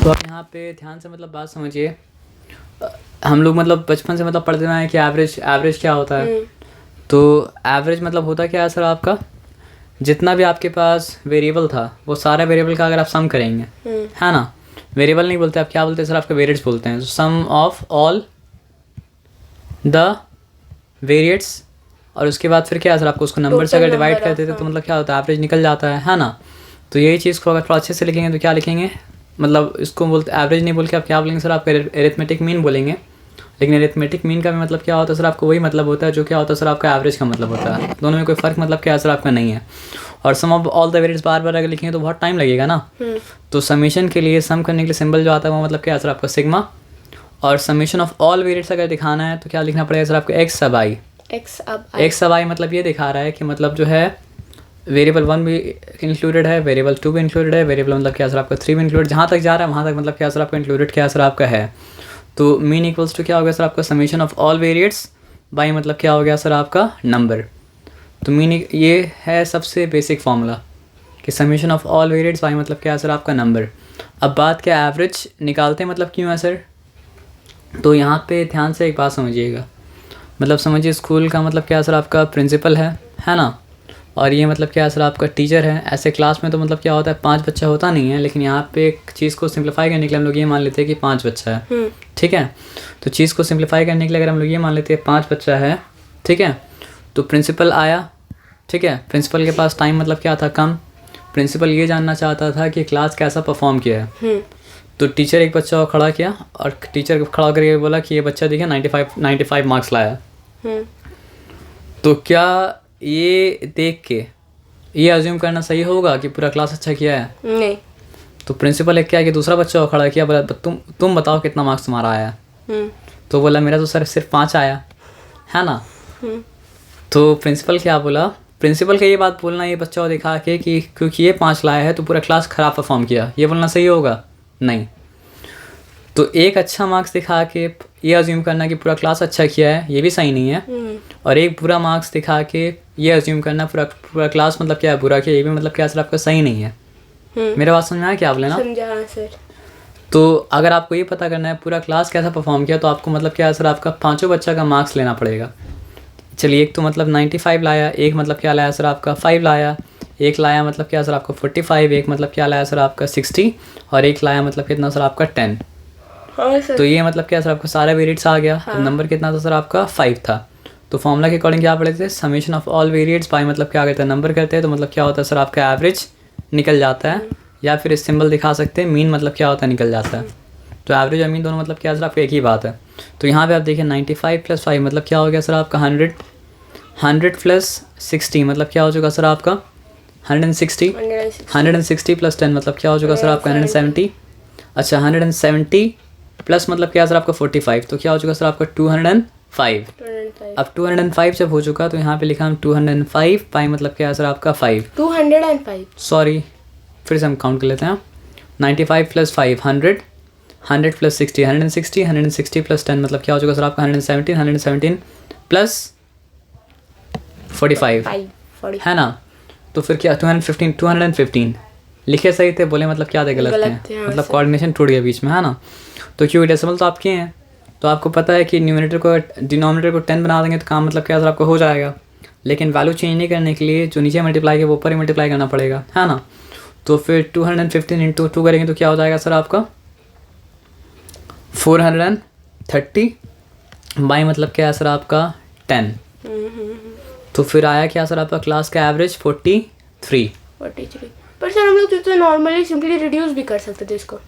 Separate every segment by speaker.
Speaker 1: तो आप यहाँ पे ध्यान से मतलब बात समझिए। हम लोग मतलब बचपन से मतलब पढ़ते आए हैं कि एवरेज क्या होता है। तो एवरेज मतलब होता क्या है सर आपका, जितना भी आपके पास वेरिएबल था वो सारा वेरिएबल का अगर आप सम करेंगे, है ना, वेरिएबल नहीं बोलते आप क्या बोलते हैं सर, आपका वेरिएट्स बोलते हैं। सम ऑफ ऑल द वेरिएट्स, और उसके बाद फिर क्या है सर, आपको उसको नंबर से अगर डिवाइड कर देते तो मतलब क्या होता है, एवरेज निकल जाता है ना। तो यही चीज़ को अगर थोड़ा अच्छे से लिखेंगे तो क्या लिखेंगे, मतलब इसको बोलते एवरेज नहीं बोल के आप क्या बोलेंगे सर, आप एरिथमेटिक मीन बोलेंगे। लेकिन एरिथमेटिक मीन का भी मतलब क्या होता है सर, आपको वही मतलब होता है जो क्या होता है सर आपका एवरेज का मतलब होता है। दोनों में कोई फ़र्क मतलब क्या है सर आपका नहीं है। और सम ऑफ ऑल द वेरिएट्स बार बार अगर लिखेंगे तो बहुत टाइम लगेगा ना। तो समीशन के लिए, सम करने के लिए सिंबल जो आता है वो मतलब क्या है सर आपका सिग्मा। और समीशन ऑफ ऑल वेरिएट्स अगर दिखाना है तो क्या लिखना पड़ेगा सर आपको, एक्स सब आई। एक्स सब आई मतलब ये दिखा रहा है कि मतलब जो है वेरिएबल 1 भी इंक्लूडेड है, वेरिएबल 2 भी इंक्लूडेड है, वेरिएबल मतलब क्या सर आपका 3 भी इंक्लूडेड, जहाँ तक जा रहा है वहाँ तक मतलब क्या सर आपका इंक्लूडेड क्या सर आपका है। तो मीन इक्वल्स टू क्या हो गया सर आपका, समीशन ऑफ ऑल वेरिएट्स बाई मतलब क्या हो गया सर आपका नंबर। तो मीन ये है सबसे बेसिक फॉर्मूला कि समीशन ऑफ ऑल वेरिएट्स बाई मतलब क्या है सर आपका नंबर। अब बात क्या एवरेज निकालते हैं मतलब क्यों है सर, तो यहाँ पे ध्यान से एक बात समझिएगा। मतलब समझिए स्कूल का मतलब क्या सर आपका प्रिंसिपल है ना, और ये मतलब क्या सर आपका टीचर है। ऐसे क्लास में तो मतलब क्या होता है 5 बच्चा होता नहीं है, लेकिन यहाँ पे एक चीज़ को सिंप्लीफाई करने के लिए हम लोग ये मान लेते हैं कि 5 बच्चा है, ठीक है। तो चीज़ को सिंप्लीफाई करने के लिए अगर हम लोग ये मान लेते हैं 5 बच्चा है, ठीक है। तो प्रिंसिपल आया, ठीक है, प्रिंसिपल के पास टाइम मतलब क्या था, कम। प्रिंसिपल ये जानना चाहता था कि क्लास कैसा परफॉर्म किया है। तो टीचर एक बच्चा को खड़ा किया और टीचर खड़ा करके बोला कि ये बच्चा देखिए 95 मार्क्स लाया। तो क्या ये देख के ये अज्यूम करना सही होगा कि पूरा क्लास अच्छा किया है?
Speaker 2: नहीं।
Speaker 1: तो प्रिंसिपल एक क्या है कि दूसरा बच्चा को खड़ा किया, बोला तुम बताओ कितना मार्क्स तुम्हारा आया। तो बोला मेरा तो सर सिर्फ 5 आया, है ना। तो प्रिंसिपल क्या बोला, प्रिंसिपल का ये बात बोलना ये बच्चा को दिखा के कि क्योंकि ये 5 लाया है तो पूरा क्लास ख़राब परफॉर्म किया, ये बोलना सही होगा? नहीं। तो एक अच्छा मार्क्स दिखा के ये अज्यूम करना कि पूरा क्लास अच्छा किया है, ये भी सही नहीं है। और एक बुरा मार्क्स दिखा के ये अज्यूम करना पूरा क्लास मतलब क्या है बुरा किया, ये भी मतलब क्या सर आपका सही नहीं है। मेरा बात समझ में आया क्या आप लेना?
Speaker 2: समझा सर।
Speaker 1: तो अगर आपको ये पता करना है पूरा क्लास कैसा परफॉर्म किया, तो आपको मतलब क्या है सर आपका 5 बच्चा का मार्क्स लेना पड़ेगा। चलिए, एक तो मतलब 95 लाया, एक मतलब क्या लाया सर आपका 5 लाया, एक लाया मतलब क्या सर आपका 45, एक मतलब क्या लाया सर आपका 60, और एक लाया मतलब कितना सर आपका 10।
Speaker 2: हाँ सर।
Speaker 1: तो ये मतलब क्या सर आपका सारा वेरिएट्स आ गया। हाँ। तो नंबर कितना था सर आपका 5 था। तो फॉर्मूला के अकॉर्डिंग क्या पढ़े थे, समेशन ऑफ ऑल वेरिएट्स बाय मतलब क्या करते हैं नंबर करते हैं, तो मतलब क्या होता है सर आपका एवरेज निकल जाता है। या फिर इस सिंबल दिखा सकते हैं, मीन मतलब क्या होता है निकल जाता है। तो एवरेज और मीन दोनों मतलब क्या सर आपका एक ही बात है। तो यहाँ पे आप देखिए 95 + 5 मतलब क्या हो गया सर आपका 100, 100 + 60 मतलब क्या हो चुका सर आपका 160, 160 + 10 मतलब क्या हो चुका सर आपका 170। अच्छा, 170 प्लस मतलब क्या सर आपका 45, तो क्या हो चुका सर आपका 205। अब 205 जब हो चुका तो यहाँ पे लिखा हम 205 पाई मतलब क्या है सर आपका 5,
Speaker 2: 205।
Speaker 1: सॉरी, फिर से हम काउंट कर लेते हैं। 95 + 5 100, 100 + 60 160, 160 + 10 मतलब क्या हो चुका सर आपका 117, 117 + 45 है ना। तो फिर क्या 215 लिखे सही थे, बोले मतलब क्या थे गलत थे, मतलब कोऑर्डिनेशन टूट गया बीच में, है ना। तो क्योंकि डेसिमल तो आपके हैं, तो आपको पता है कि न्यूमरेटर को डिनोमिनेटर को 10 बना देंगे तो काम मतलब क्या सर आपको हो जाएगा। लेकिन वैल्यू चेंज नहीं करने के लिए जो नीचे मल्टीप्लाई है वो ऊपर ही मल्टीप्लाई करना पड़ेगा, है ना। तो फिर 215 × 2 करेंगे तो क्या हो जाएगा सर आपका 430 बाई मतलब क्या है सर आपका 10। तो फिर आया क्या सर आपका क्लास का एवरेज 43।
Speaker 2: पर सर हम लोग तो नॉर्मली सिंपली रिड्यूस भी कर सकते थे इसको।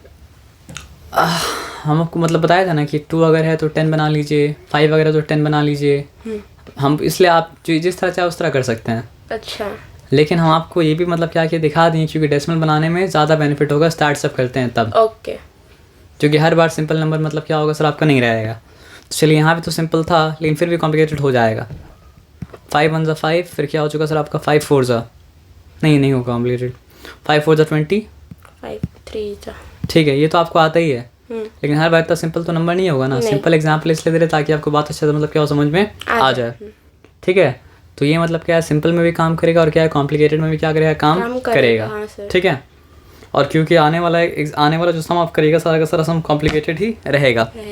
Speaker 1: हम आपको मतलब बताया था ना कि 2 अगर है तो 10 बना लीजिए, 5 अगर है तो 10 बना लीजिए। हम इसलिए आप जो जिस तरह चाहे उस तरह कर सकते हैं।
Speaker 2: अच्छा।
Speaker 1: लेकिन हम आपको ये भी मतलब क्या कि दिखा दें, क्योंकि डेसिमल बनाने में ज़्यादा बेनिफिट होगा स्टार्ट सब करते हैं तब।
Speaker 2: ओके।
Speaker 1: क्योंकि हर बार सिंपल नंबर मतलब क्या होगा सर आपका नहीं रहेगा। तो चलिए, यहाँ भी तो सिंपल था लेकिन फिर भी कॉम्प्लिकेटेड हो जाएगा। 5 × 1 = 5, फिर क्या हो चुका सर आपका 5 × 4 = नहीं होगा कॉम्प्लिकेटेड, 5 × 4 = 20,
Speaker 2: 5 × 3
Speaker 1: ठीक है, ये तो आपको आता ही है। लेकिन हर बार इतना सिंपल तो नंबर नहीं होगा ना। सिंपल एग्जाम्पल इसलिए दे रहे ताकि आपको बात अच्छा मतलब क्या हो समझ में आ जाए, ठीक है। तो ये मतलब क्या है सिंपल में भी काम करेगा और क्या है कॉम्प्लिकेटेड में भी क्या करेगा काम करेगा, ठीक है। और क्योंकि आने वाला जो सम आप करिएगा सारा का सारा सम कॉम्प्लिकेटेड ही रहेगा।
Speaker 2: हाँ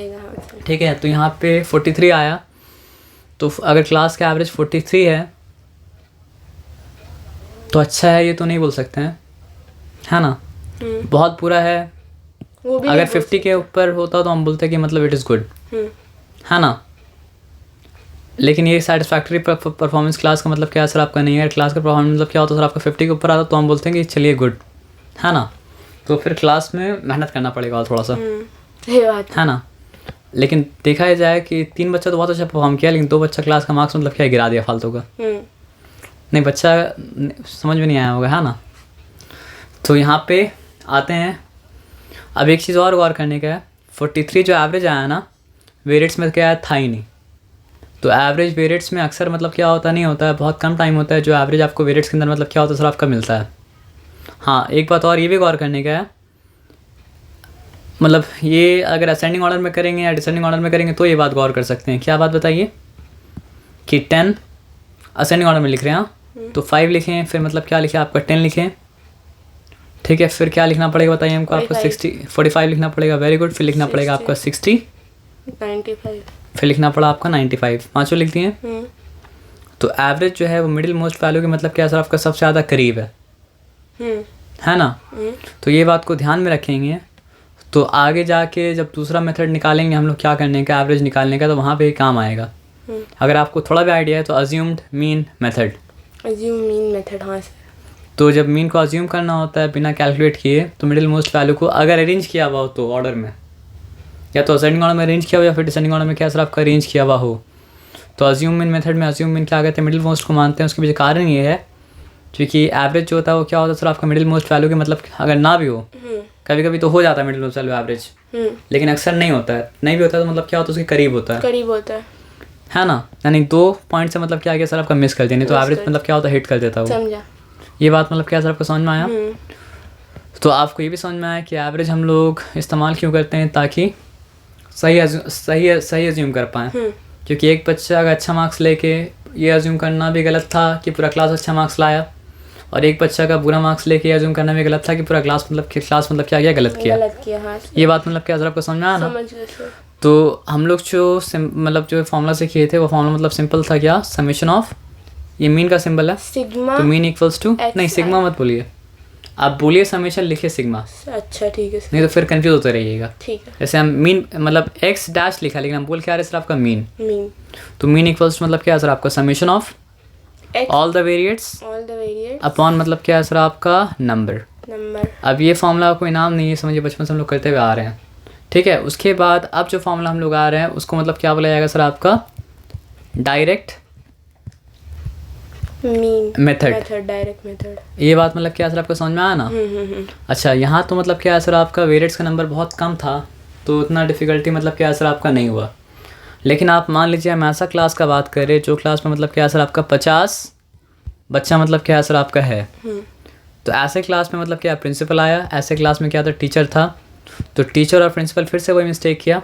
Speaker 2: सर।
Speaker 1: ठीक है, तो यहाँ पे 43 आया, तो अगर क्लास का एवरेज 43 है तो अच्छा है ये तो नहीं बोल सकते हैं, है ना। बहुत बुरा है,
Speaker 2: वो भी
Speaker 1: अगर
Speaker 2: नहीं बोल
Speaker 1: 50 के ऊपर होता तो हम बोलते कि मतलब इट इज़ गुड,
Speaker 2: हम्म,
Speaker 1: है ना। लेकिन ये सेटिस्फैक्ट्री परफॉर्मेंस क्लास का मतलब क्या सर आपका नहीं है। क्लास का परफॉर्मेंस मतलब क्या होता है सर आपका 50 के ऊपर आता तो हम बोलते हैं कि चलिए गुड, है ना। तो फिर क्लास में मेहनत करना पड़ेगा और थोड़ा सा,
Speaker 2: सही बात
Speaker 1: है ना। लेकिन देखा ही जाए कि 3 बच्चा तो बहुत अच्छा परफॉर्म किया, लेकिन 2 बच्चा क्लास का मार्क्स मतलब क्या गिरा दिया फालतू का। नहीं, बच्चा समझ में नहीं आया होगा, है ना। तो यहाँ पे आते हैं, अब एक चीज़ और गौर करने का है, 43 जो एवरेज आया ना, वेरिएट्स में क्या है, था ही नहीं। तो एवरेज वेरिएट्स में अक्सर मतलब क्या होता नहीं होता है, बहुत कम टाइम होता है जो एवरेज आपको वेरिएट्स के अंदर मतलब क्या होता है सर आपका मिलता है। हाँ, एक बात और ये भी गौर करने का है, मतलब ये अगर असेंडिंग ऑर्डर में करेंगे या डिसेंडिंग ऑर्डर में करेंगे तो ये बात गौर कर सकते हैं। क्या बात बताइए कि 10 असेंडिंग ऑर्डर में लिख रहे हैं, तो 5 लिखें, फिर मतलब क्या लिखें आपका 10 लिखें, ठीक है। फिर क्या लिखना पड़ेगा बताइए हमको, आपको 45 लिखना पड़ेगा, वेरी गुड। फिर लिखना पड़ेगा आपका 60,
Speaker 2: 95,
Speaker 1: फिर लिखना पड़ा आपका 95, पाँचों लिख दिए। तो एवरेज जो है वो मिडिल मोस्ट वैल्यू के मतलब क्या सर आपका सबसे ज़्यादा करीब है ना। तो ये बात को ध्यान में रखेंगे, तो आगे जाके जब दूसरा मेथड निकालेंगे हम लोग क्या करने का, एवरेज निकालने का, तो वहाँ पे ही काम आएगा। अगर आपको थोड़ा भी आइडिया है तो assumed mean method,
Speaker 2: assume mean method, हाँ सर।
Speaker 1: तो जब मीन को अज्यूम करना होता है बिना कैलकुलेट किए, तो मिडिल मोस्ट वैल्यू को अगर अरेंज किया हुआ हो तो ऑर्डर में, या तो असेंडिंग ऑर्डर में अरेंज किया हो या फिर डिसेंडिंग ऑर्डर में क्या सर आपका अरेंज किया हुआ हो, तो अज्यूम मीन मेथड में अज्यूम मीन क्या कहते हैं, मिडिल मोस्ट को मानते हैं। उसके पीछे कारण ये है क्योंकि एवरेज जो होता है वो क्या होता है सर आपका मिडिल मोस्ट वैल्यू के मतलब अगर ना भी हो, कभी कभी तो हो जाता है मिडिल मोस्ट वैल्यू एवरेज, लेकिन अक्सर नहीं होता है। नहीं भी होता है तो मतलब क्या होता है उसके करीब होता है ना। यानी 2 पॉइंट से मतलब क्या गया सर आपका मिस कर दिया, नहीं तो एवरेज मतलब क्या होता है हिट कर देता है वो।
Speaker 2: समझा।
Speaker 1: ये बात मतलब क्या सर आपको समझ में आया। तो आपको ये भी समझ में आया कि एवरेज हम लोग इस्तेमाल क्यों करते हैं, ताकि सही अज्यूम कर पाएँ। क्योंकि एक बच्चा अगर अच्छा मार्क्स लेके ये अज्यूम करना भी गलत था कि पूरा क्लास अच्छा मार्क्स लाया, और एक बच्चा का बुरा मार्क्स लेके ये अज्यूम करना भी गलत था कि पूरा क्लास मतलब क्या किया, गलत किया।
Speaker 2: हाँ।
Speaker 1: ये बात मतलब क्या सर आपको समझ में आया ना।
Speaker 2: समझ गए सर।
Speaker 1: तो हम लोग जो मतलब जो फार्मूला से किए थे वो फार्मूला मतलब सिंपल था, क्या, समेशन ऑफ, ये मीन का सिंबल है,
Speaker 2: सिग्मा,
Speaker 1: तो मीन इक्वल्स टू, नहीं
Speaker 2: XI।
Speaker 1: सिग्मा मत बोलिए, आप बोलिए समेशन, लिखिए सिग्मा,
Speaker 2: अच्छा ठीक है सर।
Speaker 1: नहीं तो फिर कंफ्यूज होते रहिएगा।
Speaker 2: ठीक है।
Speaker 1: जैसे हम मीन मतलब एक्स डैश लिखा, लेकिन हम बोल क्या रहे सर आपका मीन,
Speaker 2: मीन,
Speaker 1: तो मीन इक्वल्स टू मतलब क्या है सर आपका summation of all the variates upon मतलब क्या है सर आपका नंबर। अब ये फार्मूला आपको इनाम नहीं है, समझिए बचपन से हम लोग करते हुए आ रहे हैं, ठीक है। उसके बाद अब जो फार्मूला हम लोग आ रहे हैं उसको मतलब क्या बोला जाएगा सर आपका डायरेक्ट मेथड,
Speaker 2: डायरेक्ट मेथड।
Speaker 1: ये बात मतलब क्या सर आपको समझ में आया ना। अच्छा, यहाँ तो मतलब क्या है सर आपका वेरिएट्स का नंबर बहुत कम था, तो उतना डिफ़िकल्टी मतलब क्या है सर आपका नहीं हुआ। लेकिन आप मान लीजिए हम ऐसा क्लास का बात करें जो क्लास में मतलब क्या है सर आपका 50 बच्चा मतलब क्या है सर आपका है, तो ऐसे क्लास में मतलब क्या प्रिंसिपल आया, ऐसे क्लास में क्या था टीचर था, तो टीचर और प्रिंसिपल फिर से वही मिस्टेक किया,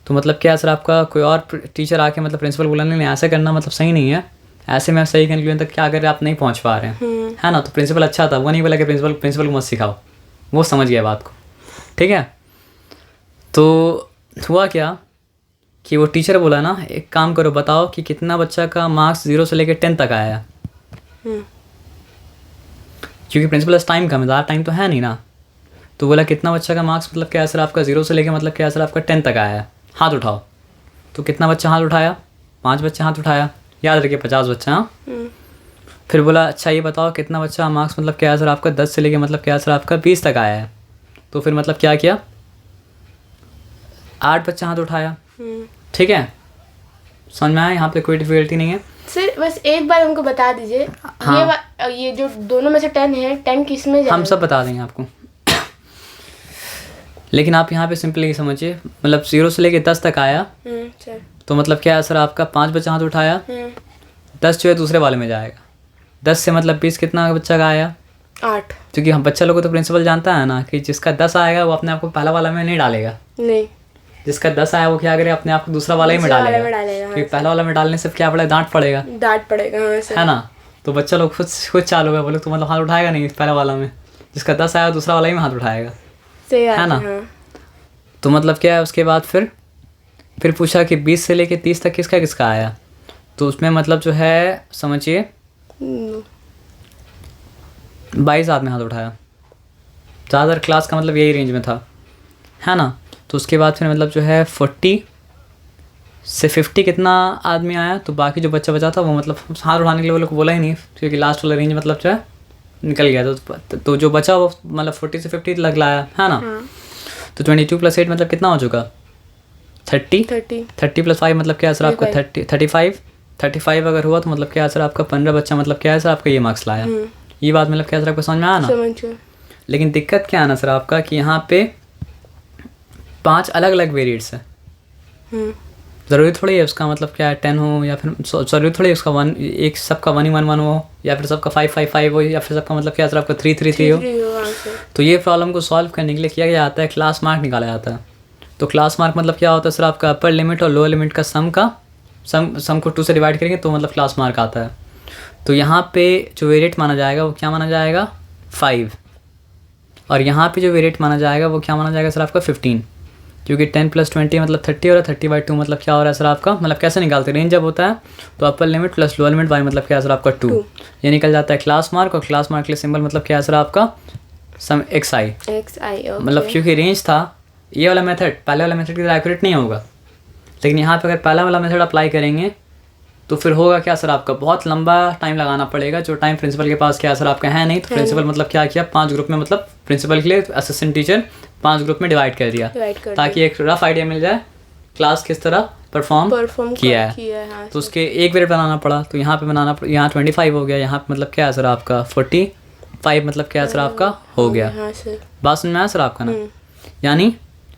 Speaker 1: तो मतलब क्या सर आपका कोई और टीचर आके मतलब प्रिंसिपल बोला नहीं ऐसे करना मतलब सही नहीं है, ऐसे में सही कंक्लूजन तक क्या अगर आप नहीं पहुंच पा रहे हैं, है ना। तो प्रिंसिपल अच्छा था, वो नहीं बोला कि प्रिंसिपल को मत सिखाओ, वो समझ गया बात को, ठीक है। तो हुआ क्या कि वो टीचर बोला ना एक काम करो, बताओ कि कितना बच्चा का मार्क्स 0 से लेकर 10 तक आया, क्योंकि प्रिंसिपल टाइम कम है, ज़्यादा टाइम तो है नहीं ना। तो बोला कितना बच्चा का मार्क्स मतलब क्या सर आपका 0 से लेकर मतलब क्या सर आपका 10 तक आया है, हाथ उठाओ। तो कितना बच्चा हाथ उठाया, 5 बच्चा हाथ उठाया, याद रखिए 50 बच्चा। हाँ, फिर बोला अच्छा ये बताओ कितना बच्चा मार्क्स मतलब क्या सर आपका 10 से लेकर मतलब क्या सर आपका 20 तक आया है। तो फिर मतलब क्या किया, 8 बच्चा हाथ उठाया, ठीक है। समझ में आया, यहाँ पे कोई डिफिकल्टी नहीं है
Speaker 2: सर। बस एक बार हमको बता दीजिए, हाँ। ये जो दोनों में से 10 है, 10 किस में जाएगा?
Speaker 1: हम सब बता देंगे आपको, लेकिन आप यहाँ पे सिंपली समझिए, मतलब 0 से लेके 10 तक आया, तो मतलब क्या है सर आपका 5 बच्चा हाथ उठाया, 10 जो है दूसरे वाले में जाएगा, 10 से मतलब 20 कितना बच्चा का आया,
Speaker 2: 8। क्योंकि
Speaker 1: हम बच्चा लोग को तो प्रिंसिपल जानता है ना कि जिसका 10 आएगा वो अपने आप को पहला वाला में नहीं डालेगा,
Speaker 2: नहीं,
Speaker 1: जिसका 10 आया वो क्या करे अपने आप को दूसरा वाला ही में डालेगा, क्योंकि पहला वाला में डालने से क्या पड़ेगा, डांट पड़ेगा,
Speaker 2: है ना।
Speaker 1: तो बच्चा लोग खुद चालू है, बोले तो मतलब हाथ उठाएगा नहीं पहला वाला में, जिसका 10 आया दूसरा वाला ही में हाथ उठाएगा,
Speaker 2: सही बात
Speaker 1: है ना?
Speaker 2: हाँ।
Speaker 1: तो मतलब क्या है, उसके बाद फिर पूछा कि 20 से लेके 30 तक किसका किसका आया, तो उसमें मतलब जो है समझिए 22 आदमी हाथ उठाया। ज़्यादातर क्लास का मतलब यही रेंज में था, है ना? तो उसके बाद फिर मतलब जो है 40 से 50 कितना आदमी आया, तो बाकी जो बच्चा बचा था वो मतलब हाथ उठाने के लिए वो लोग को बोला ही नहीं, क्योंकि लास्ट वाला रेंज मतलब जो है निकल गया। तो जो बचा वो मतलब 40 से 50 लग लाया, है ना?
Speaker 2: हाँ।
Speaker 1: तो 22 + 8 मतलब कितना हो चुका? 30 + 5 मतलब क्या सर आपका 35 अगर हुआ तो मतलब क्या सर आपका 15 बच्चा मतलब क्या है सर आपका ये मार्क्स लाया। ये बात मतलब क्या सर आपको समझ में आया ना?
Speaker 2: समझ।
Speaker 1: लेकिन दिक्कत क्या है ना सर आपका कि यहाँ पे 5 अलग अलग वेरिएट्स हैं। ज़रूरी थोड़ी है उसका मतलब क्या है 10 हो, या फिर ज़रूरी थोड़ी है उसका 1 एक सबका 1 1 1 हो, या फिर सबका 5 5 5 हो, या फिर सबका मतलब क्या सर आपका 3 3 3 हो। तो ये प्रॉब्लम को सॉल्व करने के लिए किया जाता है क्लास मार्क निकाला जाता है। तो क्लास मार्क मतलब क्या होता है सर आपका अपर लिमिट और लोअर लिमिट का सम को 2 से डिवाइड करेंगे तो मतलब क्लास मार्क आता है। तो यहाँ पे जो वेरिएट माना जाएगा वो क्या माना जाएगा 5, और यहाँ पे जो वेरिएट माना जाएगा वो क्या माना जाएगा सर आपका 15, क्योंकि 10 + 20 मतलब 30 हो रहा है। 30/2 मतलब क्या हो रहा है सर आपका, मतलब कैसे निकालते हैं रेंज जब होता है तो upper limit plus lower limit by मतलब क्या है सर आपका 2, ये निकल जाता है क्लास मार्क। और क्लास मार्क के लिए सिंबल मतलब क्या है सर आपका सम xi, मतलब क्योंकि रेंज था ये वाला मेथड, पहले वाला मेथड की तरह एक्यूरेट नहीं होगा, लेकिन यहाँ पे अगर पहला वाला मेथड अप्लाई करेंगे तो फिर होगा क्या सर आपका बहुत लंबा टाइम लगाना पड़ेगा, जो टाइम प्रिंसिपल के पास क्या सर आपका है नहीं। तो प्रिंसिपल मतलब क्या किया 5 ग्रुप में, मतलब प्रिंसिपल के लिए असिस्टेंट टीचर 5 ग्रुप में डिवाइड कर दिया ताकि एक रफ आइडिया मिल जाए क्लास किस तरह परफॉर्म किया है।
Speaker 2: हाँ,
Speaker 1: तो उसके एक वेरिएट बनाना पड़ा, तो यहाँ पे बनाना पड़ा, यहाँ 25 हो गया, यहाँ पे मतलब क्या है सर आपका 45 मतलब क्या है सर आपका हो गया।
Speaker 2: हाँ सर।
Speaker 1: बात समझ में आया सर आपका ना? यानी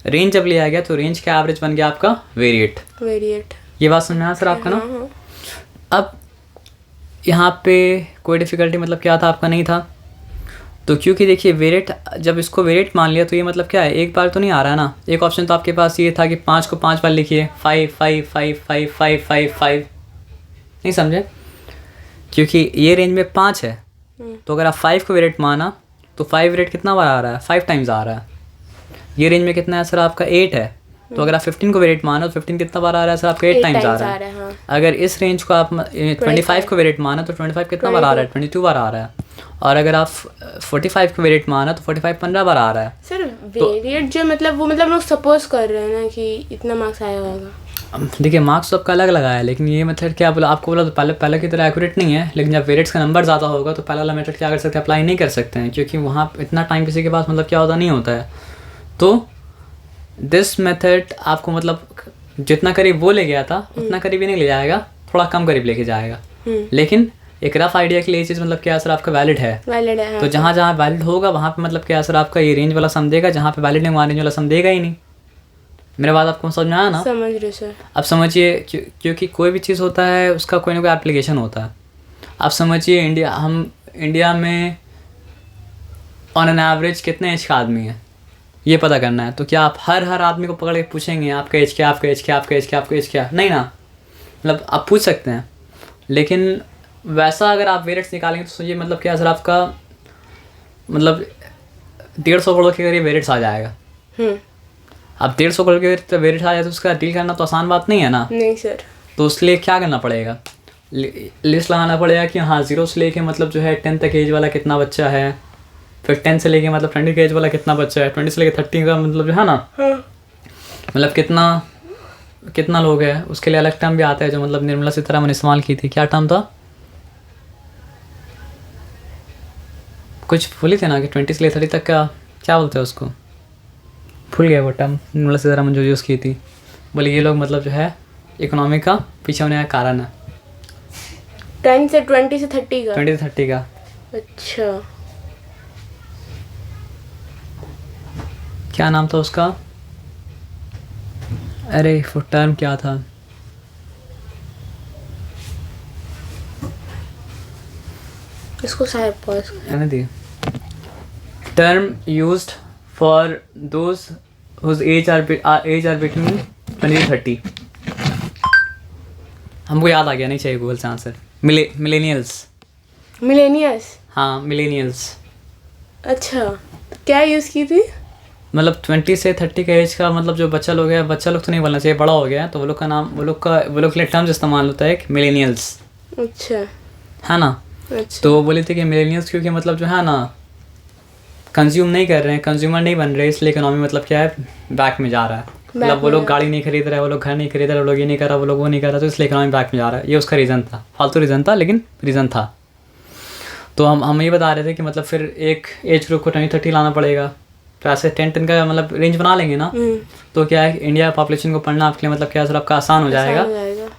Speaker 1: रेंज जब लिया गया तो रेंज का एवरेज बन गया आपका वेरिएट। ये बात समझ में आया सर आपका ना?
Speaker 2: हाँ।
Speaker 1: अब यहाँ पे कोई डिफ़िकल्टी मतलब क्या था आपका नहीं था, तो क्योंकि देखिए वेरिएट जब इसको वेरिएट मान लिया तो ये मतलब क्या है एक बार तो नहीं आ रहा है ना। एक ऑप्शन तो आपके पास ये था कि 5 को 5 बार लिखिए, 5 5 5 5 5 5 5, नहीं समझे? क्योंकि ये रेंज में 5 है, तो अगर आप 5 को वेरिएट माना तो 5 वेरिएट कितना बार आ रहा है 5 टाइम्स आ रहा है। ये रेंज में कितना है सर आपका 8 है, तो अगर आप 15 को वेरिएट मानो तो 15 कितना बार आ रहा है सर आपका 8 टाइम्स आ रहा है।
Speaker 2: हाँ।
Speaker 1: अगर इस रेंज को आप 25 को वेरिएट माना तो 25 कितना बार आ रहा है 22 बार आ रहा है। और अगर आप 45 को वेरिएट माना तो 45 15 बार आ रहा है।
Speaker 2: सर वेरिएट जो मतलब वो मतलब लोग सपोज कर रहे हैं ना कि इतना मार्क्स आया होगा।
Speaker 1: देखिए मार्क्स सबका अलग लगा है, लेकिन ये मेथड क्या बोला आपको बोला तो पहले की तरह एक्यूरेट नहीं है, लेकिन जब वेरिएट्स का नंबर ज़्यादा होगा तो पहला वाला मेथड क्या कर सकते हैं अप्लाई नहीं कर सकते हैं, क्योंकि वहाँ इतना टाइम किसी के पास मतलब क्या होता नहीं होता है। तो दिस मेथड आपको मतलब जितना करीब वो ले गया था उतना करीब ही नहीं ले जाएगा, थोड़ा कम करीब लेके जाएगा, लेकिन एक रफ आइडिया के लिए ये चीज़ मतलब क्या सर आपका वैलिड है।
Speaker 2: हाँ।
Speaker 1: तो जहाँ जहाँ वैलिड होगा वहाँ पे मतलब क्या सर आपका ये रेंज वाला सम देगा, जहाँ पे वैलिड नहीं वहाँ रेंज वाला सम देगा ही नहीं। मेरा बात आपको समझ में आया ना?
Speaker 2: समझ रहे सर।
Speaker 1: अब समझिए क्योंकि कोई भी चीज़ होता है उसका कोई ना कोई एप्लीकेशन होता है। आप समझिए इंडिया में ऑन एन एवरेज कितने एज का आदमी है ये पता करना है, तो क्या आप हर आदमी को पकड़ के पूछेंगे आपका एज क्या, आपका एज क्या, आपका एज क्या, आपका एज क्या? नहीं ना, मतलब आप पूछ सकते हैं, लेकिन वैसा अगर आप वेरिएट्स निकालेंगे तो सोचिए मतलब क्या सर आपका मतलब 150 करोड़ के करीब वेरिएट्स आ जाएगा। अब 150 करोड़ के वेरिएट्स आ जाए तो उसका डील करना तो आसान बात नहीं है ना।
Speaker 2: नहीं सर।
Speaker 1: तो उसके लिए क्या करना पड़ेगा, लिस्ट लगाना पड़ेगा कि हाँ 0 से लेके मतलब जो है 10 तक एज वाला कितना बच्चा है, फिर 10 से लेके मतलब 20 के एज वाला कितना बच्चा है, 20 से लेके 30 का मतलब जो है ना मतलब कितना लोग हैं। उसके लिए अलग टर्म भी आता है जो मतलब निर्मला सीतारमण इस्तेमाल की थी। क्या टर्म था, कुछ भूली थे ना कि 20 से लेके 30 तक का क्या बोलते हैं उसको, भूल गया वो टर्म निर्मला सीतारमण जो यूज़ की थी। बोले ये लोग मतलब जो है इकोनॉमी का पीछे होने का कारण है।
Speaker 2: 10 से 20 से 30 का
Speaker 1: 20 से 30 का।
Speaker 2: अच्छा
Speaker 1: क्या नाम था उसका, अरे वो टर्म क्या था,
Speaker 2: इसको शायद पॉज
Speaker 1: कहने दिए। Term used for those whose age are between 20 to 30। हमको याद आ गया, नहीं चाहिए गूगल से आंसर। मिलेनियल्स।
Speaker 2: मिलेनियल्स।
Speaker 1: हाँ मिलेनियल्स।
Speaker 2: अच्छा, क्या यूज़ की थी?
Speaker 1: मतलब 20 से 30 का एज का मतलब जो बच्चा लोग है, बच्चा लोग तो नहीं बोलना चाहिए, बड़ा हो गया है, तो वो लोग का नाम, वो लोग के लिए टर्म्स इस्तेमाल होता है एक मिलेनियल्स,
Speaker 2: अच्छा
Speaker 1: है ना।
Speaker 2: अच्छा।
Speaker 1: तो वो बोले थे कि मिलेनियल्स क्योंकि मतलब जो है ना कंज्यूम नहीं कर रहे हैं, कंज्यूमर नहीं बन रहे, इसलिए इकोनॉमी मतलब क्या है, बैक में जा रहा है। मतलब वो लोग गाड़ी नहीं खरीद रहे, वो लोग घर नहीं खरीद रहे, वो लोग ये नहीं कर रहा, वो लोग वो नहीं कर रहा, तो इसलिए इकोनॉमी बैक में जा रहा है। ये उसका रीज़न था, फालतू रीज़न था लेकिन रीज़न था। तो हम ये बता रहे थे कि मतलब फिर एक एज ग्रुप को 20-30 लाना पड़ेगा, तो ऐसे 10 का मतलब रेंज बना लेंगे ना, तो क्या है इंडिया पॉपुलेशन को पढ़ना आपके लिए मतलब क्या सर आपका आसान हो जाएगा।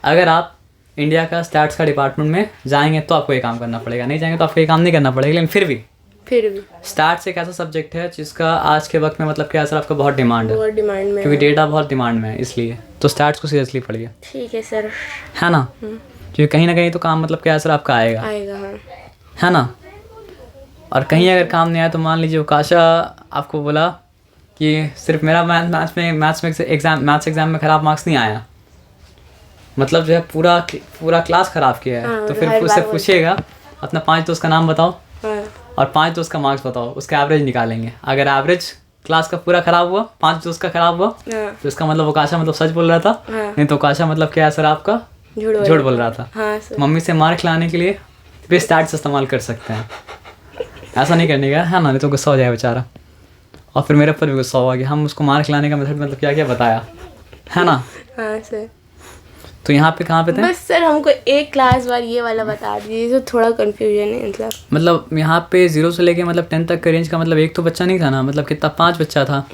Speaker 1: अगर आप इंडिया का स्टैट्स का डिपार्टमेंट में जाएंगे तो आपको ये काम करना पड़ेगा, नहीं जाएंगे तो आपको ये काम नहीं करना पड़ेगा। लेकिन फिर भी स्टैट्स एक ऐसा सब्जेक्ट है जिसका आज के वक्त में मतलब क्या सर आपका बहुत डिमांड है, क्योंकि डेटा बहुत डिमांड में है, इसलिए तो स्टैट्स को सीरियसली पढ़िए।
Speaker 2: ठीक है सर,
Speaker 1: है ना, क्योंकि कहीं ना कहीं तो काम मतलब क्या सर आपका आएगा,
Speaker 2: हाँ।
Speaker 1: है ना। और कहीं अगर काम नहीं आया तो मान लीजिए काशा आपको बोला कि सिर्फ मेरा मैथ्स एग्जाम में ख़राब मार्क्स नहीं आया, मतलब जो है पूरा क्लास ख़राब किया है,
Speaker 2: हाँ,
Speaker 1: तो फिर उससे पूछिएगा अपना 5 दोस्त का नाम बताओ,
Speaker 2: हाँ।
Speaker 1: और 5 दोस्त का मार्क्स बताओ, उसका एवरेज निकालेंगे। अगर एवरेज क्लास का पूरा ख़राब हुआ, 5 दोस्त का ख़राब हुआ, तो इसका मतलब वो काशा मतलब सच बोल रहा था, नहीं तो काशा मतलब क्या सर आपका झूठ बोल रहा था। मम्मी से मार खिलाने के लिए भी स्टैट्स इस्तेमाल कर सकते हैं, ऐसा नहीं करने का, है ना, नहीं तो गुस्सा हो जाए बेचारा। और फिर मेरे ऊपर भी गुस्सा हुआ कि हम उसको मार खिलाने का मेथड मतलब क्या क्या बताया, है ना।
Speaker 2: हाँ सर।
Speaker 1: तो यहाँ पे कहाँ पे थे?
Speaker 2: बस सर हमको एक क्लास बार ये वाला बता दीजिए, तो थोड़ा कंफ्यूजन है
Speaker 1: मतलब यहाँ पे 0 से लेके मतलब 10 तक का रेंज का मतलब एक तो बच्चा नहीं था ना, मतलब कितना 5 बच्चा था,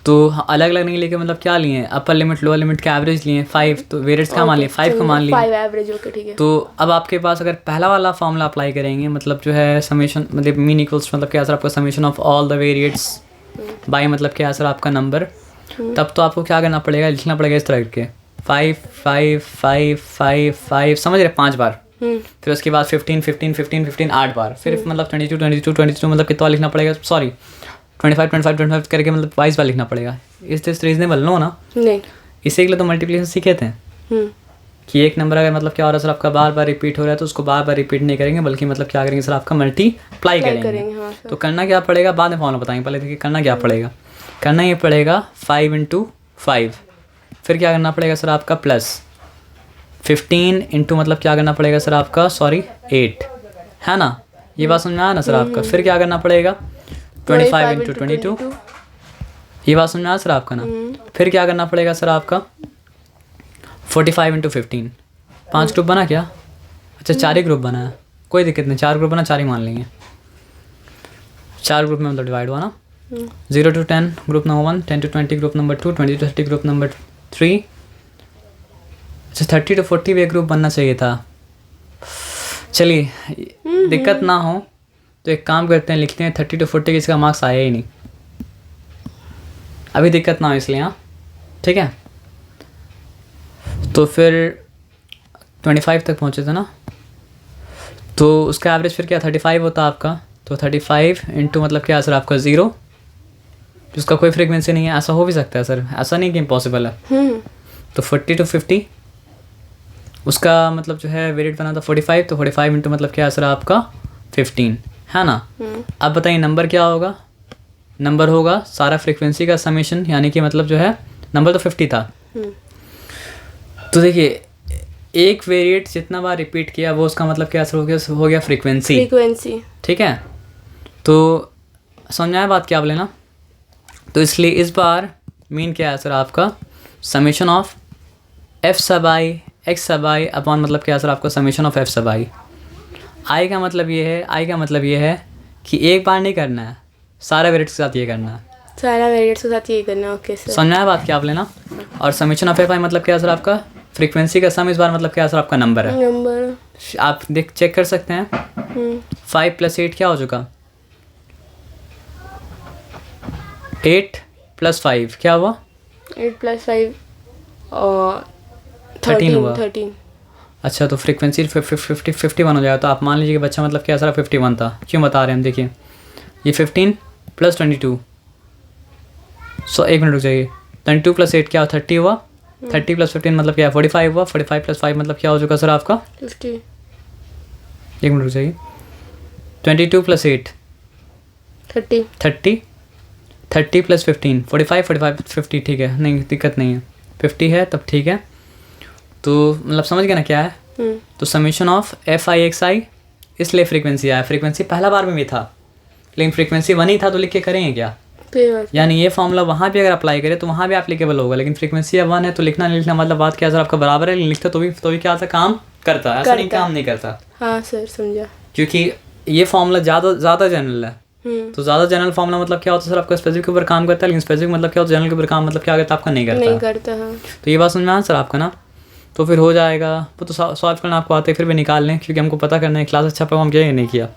Speaker 1: तो अलग अलग नहीं लेके मतलब क्या लिए, अपर लिमिट लोअर लिमिट का एवरेज लिए 5, तो वेरिएट्स का मान लिए 5 का मान लिए
Speaker 2: 5 एवरेज। ओके ठीक है।
Speaker 1: तो अब आपके पास अगर पहला वाला फॉर्मूला अप्लाई करेंगे, मतलब जो है समेशन मतलब मीन इक्वल्स मतलब क्या सर आपका summation of all the variates by मतलब क्या सर आपका नंबर, तब तो आपको क्या करना पड़ेगा, लिखना पड़ेगा इस तरह के 5 5 5 5 5, समझ रहे, 5 बार, फिर उसके बाद 15 15 15 15 8 बार, फिर मतलब 22 22 22 मतलब कितना लिखना पड़ेगा, सॉरी 25 25 25 करके मतलब 22 बार लिखना पड़ेगा। इस दिस रीजनेबल नो ना,
Speaker 2: नहीं,
Speaker 1: इसी के लिए तो मल्टीप्लिकेशन सीखे थे कि एक नंबर अगर मतलब क्या हो रहा है सर आपका बार बार रिपीट हो रहा है, तो उसको बार बार रिपीट नहीं करेंगे, बल्कि मतलब क्या करेंगे सर आपका मल्टीप्लाई करेंगे।
Speaker 2: हाँ,
Speaker 1: तो करना क्या पड़ेगा, बाद में फॉर्मूला बताएंगे, पहले देखिए करना क्या पड़ेगा। करना ये पड़ेगा 5 × 5, फिर क्या करना पड़ेगा सर आपका प्लस 15 इंटू मतलब क्या करना पड़ेगा सर आपका, सॉरी 8, है ना, ये बात समझ में आया ना सर आपका। फिर क्या करना पड़ेगा 25 × 22, ये बात समझ में आया सर आपका ना। फिर क्या करना पड़ेगा सर आपका 45 × 15, 5 ग्रुप बना क्या, अच्छा 4 ही ग्रुप बना है, कोई दिक्कत नहीं, 4 ग्रुप बना, 4 ही मान लेंगे, 4 ग्रुप में मतलब डिवाइड हुआ ना, 0 to 10 group number 1, 10 to 20 group number 2, 20 to 30 group number 3, अच्छा 30 to 40 भी एक ग्रुप बनना चाहिए था। चलिए दिक्कत ना हो तो एक काम करते हैं, लिखते हैं 30 to 40 किसका मार्क्स आया ही नहीं, अभी दिक्कत ना हो इसलिए, हाँ ठीक है। तो फिर 25 तक पहुँचे थे ना, तो उसका एवरेज फिर क्या 35 होता आपका, तो 35 इंटू मतलब क्या सर आपका 0, जिसका कोई फ्रीक्वेंसी नहीं है, ऐसा हो भी सकता है सर, ऐसा नहीं कि इम्पॉसिबल है। तो 40 to 50 उसका मतलब जो है वेरिएट बना था 45, तो 45 इंटू मतलब क्या सर आपका 15, है ना। अब बताइए नंबर क्या होगा, नंबर होगा सारा फ्रीक्वेंसी का समेशन, यानी कि मतलब जो है नंबर तो 50 था, तो देखिए एक वेरिएट जितना बार रिपीट किया वो उसका मतलब क्या असर हो गया फ्रीक्वेंसी, ठीक है। तो समझ आया बात क्या आप लेना। तो इसलिए इस बार मीन क्या है सर आपका समेशन ऑफ एफ सब आई एक्स सब आई अपॉन मतलब क्या सर आपका समेशन ऑफ एफ सब आई। आई का मतलब ये है कि एक बार नहीं करना है, सारा वेरिएट्स के साथ ये करना है,
Speaker 2: सारा वेरिएट्स के साथ ये करना है। ओके सर,
Speaker 1: समझ आया बात क्या आप लेना। और समेशन ऑफ एफ आई मतलब क्या सर आपका फ्रीक्वेंसी का सम, इस बार मतलब क्या सर आपका नंबर है, नंबर आप चेक कर सकते हैं। 5 + 8 क्या हो चुका, 8 + 5 क्या हुआ,
Speaker 2: 8 + 5 और
Speaker 1: 13 हुआ।
Speaker 2: 13।
Speaker 1: अच्छा तो फ्रीक्वेंसी 51 हो जाएगा, तो आप मान लीजिए कि बच्चा मतलब क्या सर 51 था, क्यों बता रहे हैं हम, देखिए ये 15 + 22, सो एक मिनट रुक जाइए, 22 + 8 क्या 30 हुआ, 30 + 15 मतलब क्या 45 हुआ, 45 + 5 मतलब क्या हो चुका सर आपका
Speaker 2: 50।
Speaker 1: एक मिनट रुक जाइए, 22 + 8 30 प्लस 15 45 50 ठीक है, नहीं दिक्कत नहीं है, 50 है तब ठीक है। तो मतलब समझ गए ना क्या है। तो समीशन ऑफ FI/XI, इसलिए फ्रीक्वेंसी आया। फ्रीक्वेंसी पहला बार में भी था लेकिन फ्रीक्वेंसी 1 ही था तो लिख के करेंगे क्या, यानी ये फॉर्मूला वहाँ भी अगर अप्लाई करें तो वहाँ भी एप्लीकेबल होगा, लेकिन फ्रीक्वेंसी अब 1 है तो लिखना नहीं लिखना मतलब बात क्या सर आपका बराबर है, लिखते तो भी क्या था, काम करता है, ऐसा नहीं काम नहीं करता।
Speaker 2: हाँ सर समझा।
Speaker 1: क्योंकि ये फॉर्मूला ज़्यादा जनरल है। तो ज़्यादा जनरल फॉर्मूला मतलब क्या होता है सर आपका स्पेसिफिक के ऊपर काम करता है, लेकिन स्पेसिफिक मतलब क्या होता है, जनरल के ऊपर काम मतलब क्या करता है आपका नहीं करता।
Speaker 2: हाँ।
Speaker 1: तो ये बात समझ में आया सर आपका ना। तो फिर हो जाएगा, वो तो सॉल्व करना आपको आते फिर भी निकाल लें क्योंकि हमको पता करना है क्लास अच्छा परफॉर्म किया या नहीं किया।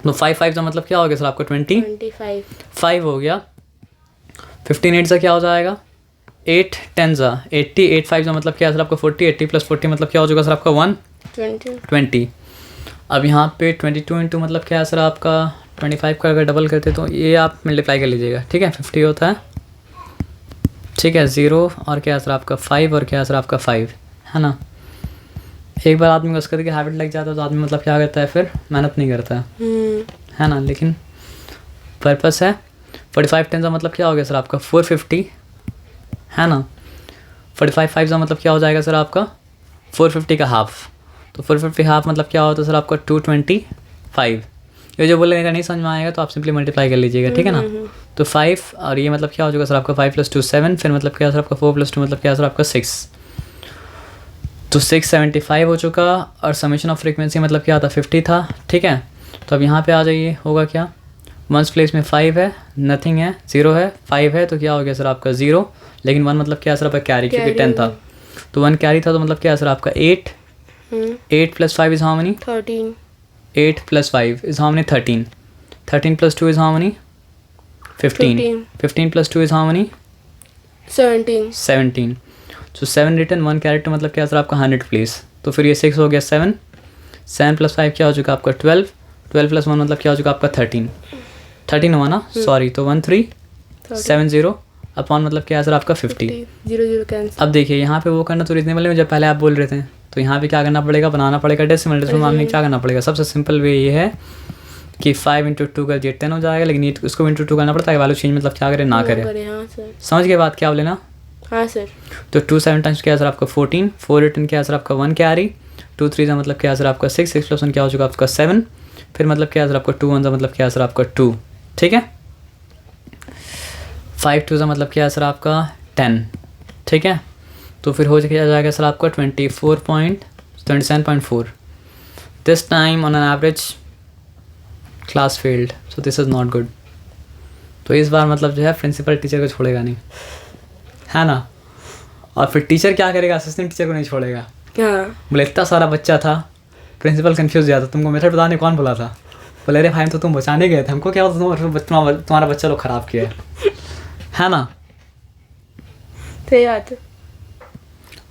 Speaker 1: तो 5 का मतलब क्या हो गया सर आपका 25 हो गया। 15 8 से क्या हो जाएगा 8 10 80 8 5 का मतलब क्या है सर आपका 40 80 प्लस 40 मतलब क्या हो जाएगा सर आपका 120। अब यहाँ पे 22 इंटू मतलब क्या है सर आपका 25 का अगर डबल करते तो ये आप मल्टीप्लाई कर लीजिएगा, ठीक है 50 होता है, ठीक है 0 और क्या है सर आपका 5 और क्या है सर आपका 5 है ना। एक बार आदमी को उसका देखिए हैबिट लग जाता है तो आदमी मतलब क्या करता है फिर मेहनत नहीं करता है ना, लेकिन पर्पस है। 45 10 का मतलब क्या हो गया सर आपका 450 है ना। 45 5 का मतलब क्या हो जाएगा सर आपका 450 का हाफ, तो 450 हाफ मतलब क्या होता है सर आपका 225। ये जो बोलेगा नहीं समझ में आएगा तो आप सिंपली मल्टीप्लाई कर लीजिएगा, ठीक है ना। तो 5 और ये मतलब क्या हो जाएगा सर आपका 5 + 2 7, फिर मतलब क्या है सर आपका 4 + 2 मतलब क्या है सर आपका 6, तो 675 हो चुका। और समेशन ऑफ फ्रीक्वेंसी मतलब क्या था 50 था, ठीक है। तो अब यहाँ पे आ जाइए, होगा क्या, वंस प्लेस में 5 है, नथिंग है, 0 है, 5 है तो क्या हो गया सर आपका 0, लेकिन 1 मतलब क्या है सर आपका कैरी क्योंकि 10 था, तो 1 कैरी था तो मतलब क्या है सर आपका 8 + 5 is how many
Speaker 2: 13,
Speaker 1: 8 + 5 is how many 13, 13 + 2 is how many 15, 15 + 2 is how many 17, तो 7 रिटर्न 1 कैरेक्टर मतलब क्या सर आपका 100 प्लेस, तो फिर ये 6 हो गया 7 + 5 क्या हो चुका आपका 12 + 1 मतलब क्या हो चुका आपका 13 हुआ ना, सॉरी, तो 1370 अपॉन मतलब क्या है सर आपका 50,
Speaker 2: 0 कैंसिल।
Speaker 1: अब देखिए यहाँ पे वो करना तो रीजनेबल है जब पहले आप बोल रहे थे, तो यहाँ पे क्या करना पड़ेगा, बनाना पड़ेगा डेसिमल में क्या करना पड़ेगा, सबसे सिंपल वे ये है कि 5 × 2 का 10 हो जाएगा, लेकिन उसको × 2 करना पड़ता है, वैल्यू चेंज मतलब क्या करे ना करे।
Speaker 2: हाँ सर,
Speaker 1: समझ के बाद क्या बोले ना।
Speaker 2: हाँ सर।
Speaker 1: तो 2 7 टाइम्स क्या है सर आपका 14, 4 रिटर्न क्या है सर आपका 1 कैरी, 2 3 का मतलब क्या है सर आपका 6, 6 + 1 क्या हो चुका आपका 7, फिर मतलब क्या है सर आपका 2 1 का मतलब क्या है सर आपका 2, ठीक है। 5 2 का मतलब क्या है सर आपका 10, ठीक है। तो फिर हो जाएगा सर आपका 27.4। This time on an average class failed, so this is not good. तो इस बार मतलब जो है प्रिंसिपल टीचर को छोड़ेगा नहीं, है ना। और फिर टीचर क्या करेगा, असिस्टेंट टीचर को नहीं छोड़ेगा। बोले इतना सारा बच्चा था, प्रिंसिपल कंफ्यूज गया था, तुमको मेथड बताने कौन बोला था, बोले अरे भाई तो तुम बचाने गए थे, हमको क्या होता तुम्हारा बच्चा लोग ख़राब किया है ना।
Speaker 2: सही बात है।